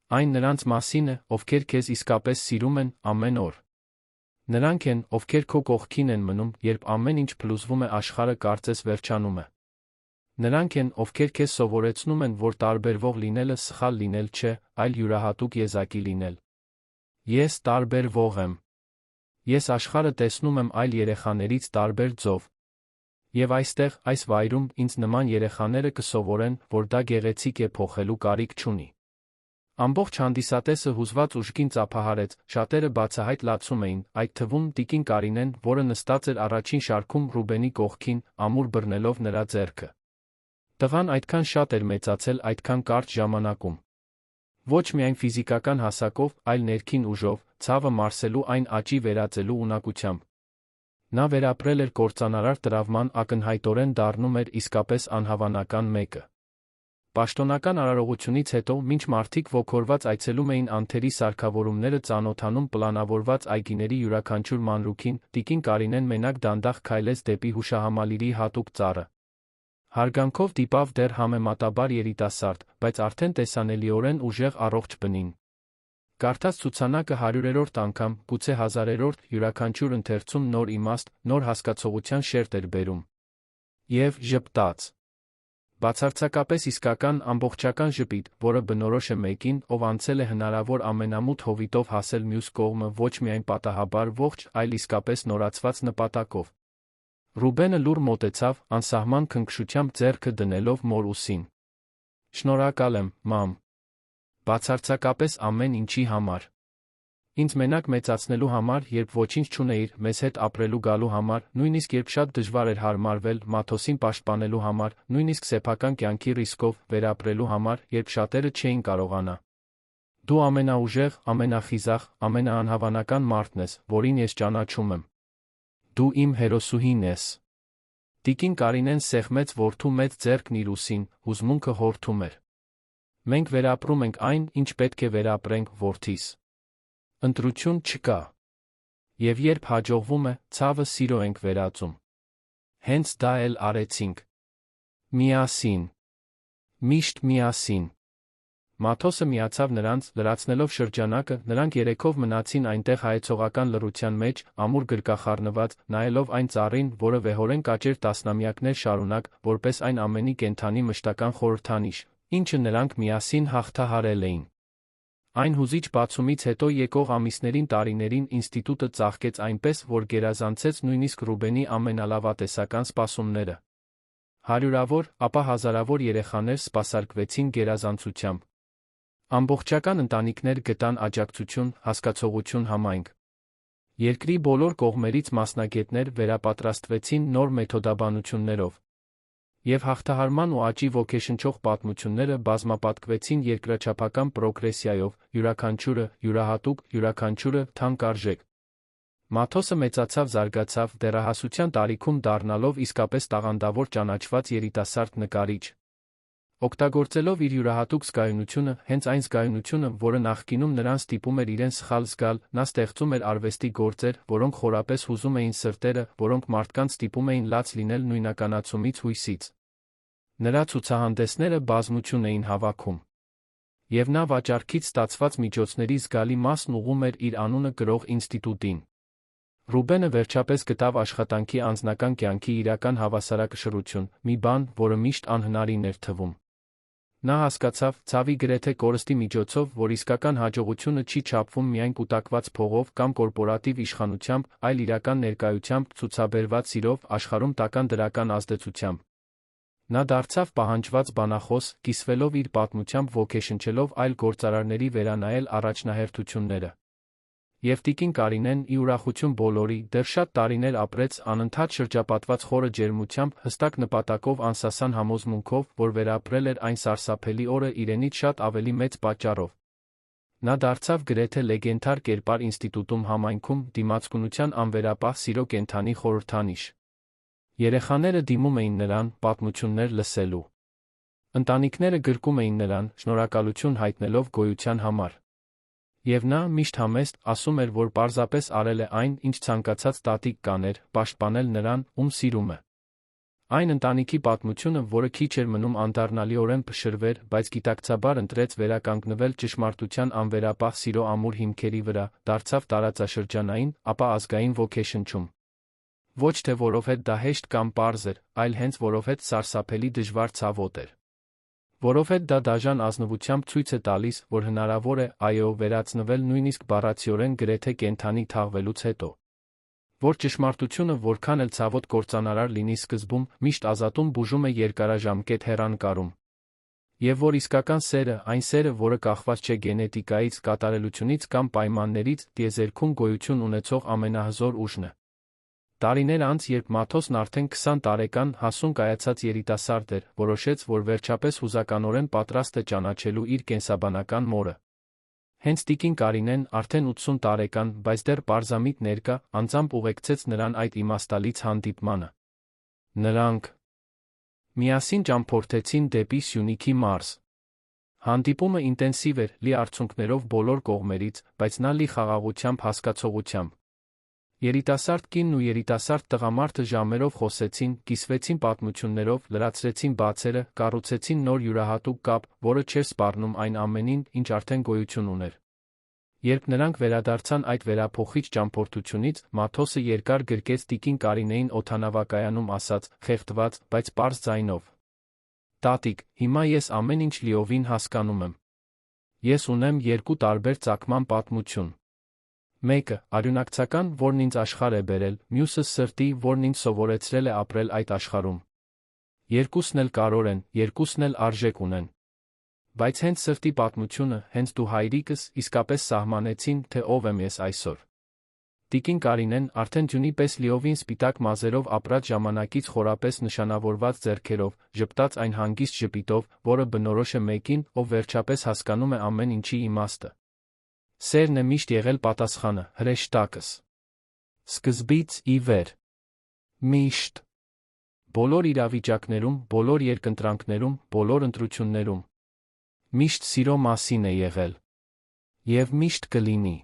[SPEAKER 1] Այն նրանց մասին է, ովքեր քեզ իսկապես սիրում են, ամեն օր։ Նրանք են, ովքեր քո կողքին են մնում, երբ ամեն ինչ փլուզվում է, աշխարհը կարծես վերջանում է։ Նրանք են, ովքեր քեզ սովորեցնում են, որ տարբերվող լինելը սխալ լինել չէ, այլ յուրահատուկ եզակի լինել։ Ես տարբերվող եմ։ Ես աշխարհը տեսնում եմ այլ երեխաներից տարբեր ձով։ Եվ այստեղ, այս վայրում, ինձ նման երեխաները կսովորեն, որ դա գեղեցիկ է, փոխելու կարիք չունի։ Ամբողջ հանդիսատեսը հուզված ուժգին ծափահարեց, շատերը բացահայտ լացում էին, այդ թվում տիկին Կարինեն, որը նստած էր առաջին շարքում Ռուբենի կողքին, ամուր բռնելով նրա ձեռքը։ Տղան այդքան շատ էր մեծացել այդքան կարճ ժամանակում։ Ոչ միայն ֆիզիկական հասակով, այլ ներքին ուժով, ցավը մարսելու այն աճի վերածելու ունակությամբ։ Նա վերապրել էր կործանարար տրավման, ակնհայտորեն դառնում էր իսկապես անհավանական մեկը։ Պաշտոնական արարողությունից հետո, մինչ մարդիկ ոգորված այցելում էին անթերի սարքավորումները ծանոթանում պլանավորված այգիների յուրաքանչյուր մանրուքին, տիկին Կարինեն մենակ դանդաղ քայլեց դեպի հուշահամալիրի հատուկ ծառը։ Հարգանքով դիպավ դեռ համեմատաբար երիտասարդ, բայց արդեն տեսանելիորեն ուժեղ առողջ բնին։ Կարդաց ցուցանակը 100-րդ անգամ, գուցե 1000-րդ, յուրաքանչյուր ընթերցում նոր իմաստ, նոր հասկացողության շերտ էր բերում։ Եվ ժպտաց։ Բացարձակապես իսկական, ամբողջական ժպիտ, որը բնորոշ է մեկին, ով անցել է հնարավոր ամենամութ հովիտով հասել մյուս կողմը ոչ միայն պատահաբար ողջ, այլ իսկապես նորացված նպատակով։ Ռուբենը լուռ մոտեցավ, անսահման քնքշությամբ ձեռքը դնելով մոր ուսին։ Շնորհակալ եմ, մամ։ Բացարձակապես ամեն ինչի համար։ Ինձ մենակ մեծացնելու համար, երբ ոչինչ չունեիր, մեզ հետ ապրելու գալու համար, նույնիսկ երբ շատ դժվար էր հարմարվել, Մաթոսին պաշտպանելու համար, նույնիսկ սեփական կյանքի ռիսկով, վերապրելու համար, երբ շատերը չէին կարողանա։ Դու ամենաուժեղ, ամենախիզախ, ամենաանհավանական մարդն ես, որին ես ճանաչում եմ։ Դու իմ հերոսուհին ես։ Տիկին Կարինեն սեղմեց որդու մեծ ձեռքն իր ուսին, հուզմունքը հորթում էր։ Մենք վերապրում ենք այն, ինչ պետք է վերապրենք, որդիս։ Ընտրություն չկա։ Եվ երբ հաջողվում է, ցավը սիրո ենք վերածում։ Հենց դա էլ արեցինք։ Միասին։ Միշտ միասին։ Մաթոսը միացավ նրանց, լրացնելով շրջանակը, նրանք երեքով մնացին այնտեղ հայեցողական լռության մեջ, ամուր գրկախառնված, նայելով այն ծառին, որը վեհորեն կաճեր տասնամյակներ շարունակ, որպես այն ամենի կենդանի մշտական խորհրդանիշ, ինչը նրանք միասին հաղթահարել էին։ Այն հուզիչ բացումից հետո եկող ամիսներին տարիներին ինստիտուտը ծաղկեց այնպես, որ գերազանցեց նույնիսկ Ռուբենի ամենալավատեսական սպասումները։ Հարյուրավոր, ապա հազարավոր երեխաներ սպասարկվեցին գերազանցությամբ։ Ամբողջական ընտանիքներ գտան աջակցություն, հասկացողություն, համայնք։ Երկրի բոլոր կողմերից մասնագետներ վերապատրաստվեցին նոր մեթոդաբանություններով։ Եվ հաղթահարման ու աճի ոգեշնչող պատմությունները բազմապատկվեցին երկրաչափական պրոգրեսիայով, յուրաքանչյուրը յուրահատուկ, յուրաքանչյուրը թանկարժեք։ Մաթոսը մեծացավ զարգացավ դեռահասության տարիքում դառնալով իսկապես տաղանդավոր ճանաչված երիտասարդ նկարիչ։ Օգտագործելով իր յուրահատուկ զգայունությունը, հենց այն զգայունությունը, որը նախկինում նրան ստիպում էր իրեն սխալ զգալ, նա ստեղծում էր արվեստի գործեր, որոնք խորապես հուզում էին սրտերը, որոնք մարդկանց ստիպում էին լաց լինել նույնականացումից հույսից։ Նրա ցուցահանդեսները բազմություն էին հավաքում։ Եվ նա վաճառքից ստացված միջոցների զգալի մասն ուղղում էր իր անունը կրող ինստիտուտին։ Ռուբենը վերջապես գտավ աշխատանքի անձնական կյանքի իրական հավասարակշռություն, մի բան, որը միշտ անհնարին էր թվում։ Նա հասկացավ, ցավի գրեթե կորստի միջոցով, որ իսկական հաջողությունը չի չափվում միայն կուտակված փողով կամ կորպորատիվ իշխանությամբ, այլ իրական ներկայությամբ, ցուցաբերված սիրով, աշխարհում տական դրական ազդեցությամբ։ Նա դարձավ պահանջված բանախոս, կիսվելով իր պատմությամբ ոգեշնչելով այլ գործարարների վերանայել առաջնահերթությունները։ Եվ տիկին Կարինեն, ի ուրախություն բոլորի, դեռ շատ տարիներ ապրեց, անընդհատ շրջապատված խորը ջերմությամբ, հստակ նպատակով, անսասան համոզմունքով, որ վերապրել էր այն սարսափելի օրը իրենից շատ ավելի մեծ պատճառով։ Նա դարձավ գրեթե լեգենդար կերպար ինստիտուտում համայնքում, դիմացկունության անվերապահ սիրո կենդանի խորհրդանիշ։ Երեխաները դիմում էին նրան, պատմություններ լսելու։ Ընտանիքները գրկում էին նրան, շնորհակալություն հայտնելով գոյության համար։ Եվ նա, միշտ համեստ, ասում էր, որ պարզապես արել է այն, ինչ ցանկացած տատիկ կաներ, պաշտպանել նրան, ում սիրում է։ Այն ընտանիքի պատմությունը, որը քիչ էր մնում անդառնալիորեն փշրվեր, բայց գիտակցաբար ընտրեց վերականգնվել ճշմարտության անվերապահ սիրո ամուր հիմքերի վրա, դարձավ տարածաշրջանային, ապա ազգային ոգեշնչում։ Ոչ թե որովհետև դա հեշտ կամ պարզ էր, այլ հենց որովհետև սարսափելի դժվար ցավոտ էր։ Որովհետև դա դաժան ազնվությամբ ցույց է տալիս, որ հնարավոր է, այո, վերածնվել նույնիսկ բառացիորեն գրեթե կենդանի թաղվելուց հետո։ Որ ճշմարտությունը որքան էլ ցավոտ կործանարար լինի սկզբում, միշտ ազատում բուժում է երկարաժամկետ հեռանկարում։ Եվ որ իսկական սերը, այն սերը, որը կախված չէ գենետիկայից, կատարելությունից կամ պայմաններից, տիեզերքում գոյություն ունեցող ամենահզոր ուժն է։ Տարիներ անց, երբ Մաթոսն արդեն 20 տարեկան հասուն կայացած երիտասարդ էր, որոշեց, որ վերջապես հուզականորեն պատրաստ է ճանաչելու իր կենսաբանական մորը։ Հենց տիկին Կարինեն, արդեն 80 տարեկան, բայց դեռ պարզամիտ ներկա, անձամբ ուղեկցեց նրան այդ իմաստալից հանդիպմանը։ Նրանք միասին ճամփորդեցին դեպի Սյունիքի մարզ։ Հանդիպումը ինտենսիվ էր, լի արցունքներով բոլոր կողմերից, բայց նա լի խաղաղությամբ, հասկացողությամբ։ Երիտասարդ կինն ու երիտասարդ տղամարդը ժամերով խոսեցին, կիսվեցին պատմություններով, լրացրեցին բացերը, կառուցեցին նոր յուրահատուկ կապ, որը չէր սպառնում այն ամենին, ինչ արդեն գոյություն ուներ։ Երբ նրանք վերադարձան այդ վերափոխիչ ճամփորդությունից, Մաթոսը երկար գրկեց տիկին Կարինեին օդանավակայանում ասաց, խեղդված, բայց պարզ ձայնով. «Տատիկ, հիմա ես ամեն ինչ լիովին հասկանում եմ։ Ես ունեմ երկու տարբեր ծագման պատմություն։ Մեկը արյունակցական, որն ինձ աշխարհ է բերել, մյուսը սրտի, որն ինձ սովորեցրել է ապրել այդ աշխարհում։ Երկուսն էլ կարևոր են, երկուսն էլ արժեք ունեն։ Բայց հենց սրտի պատմությունը, հենց դու հայրիկս, իսկապես սահմանեցին, թե ով եմ ես այսօր»։ Տիկին Կարինեն, արդեն ձյունի պես լիովին սպիտակ մազերով ապրած ժամանակից խորապես նշանավորված ձեռքերով, ժպտաց այն հանգիստ ժպիտով, որը բնորոշ է մեկին, ով վերջապես հասկանում է ամեն ինչի իմաստը։ Սերն է միշտ եղել պատասխանը, հրեշտակս։ Սկզբից ի վեր։ Միշտ։ Բոլոր իրավիճակներում, բոլոր երկընտրանքներում, բոլոր ընտրություններում։ Միշտ սիրո մասին է եղել։ Եվ միշտ կլինի։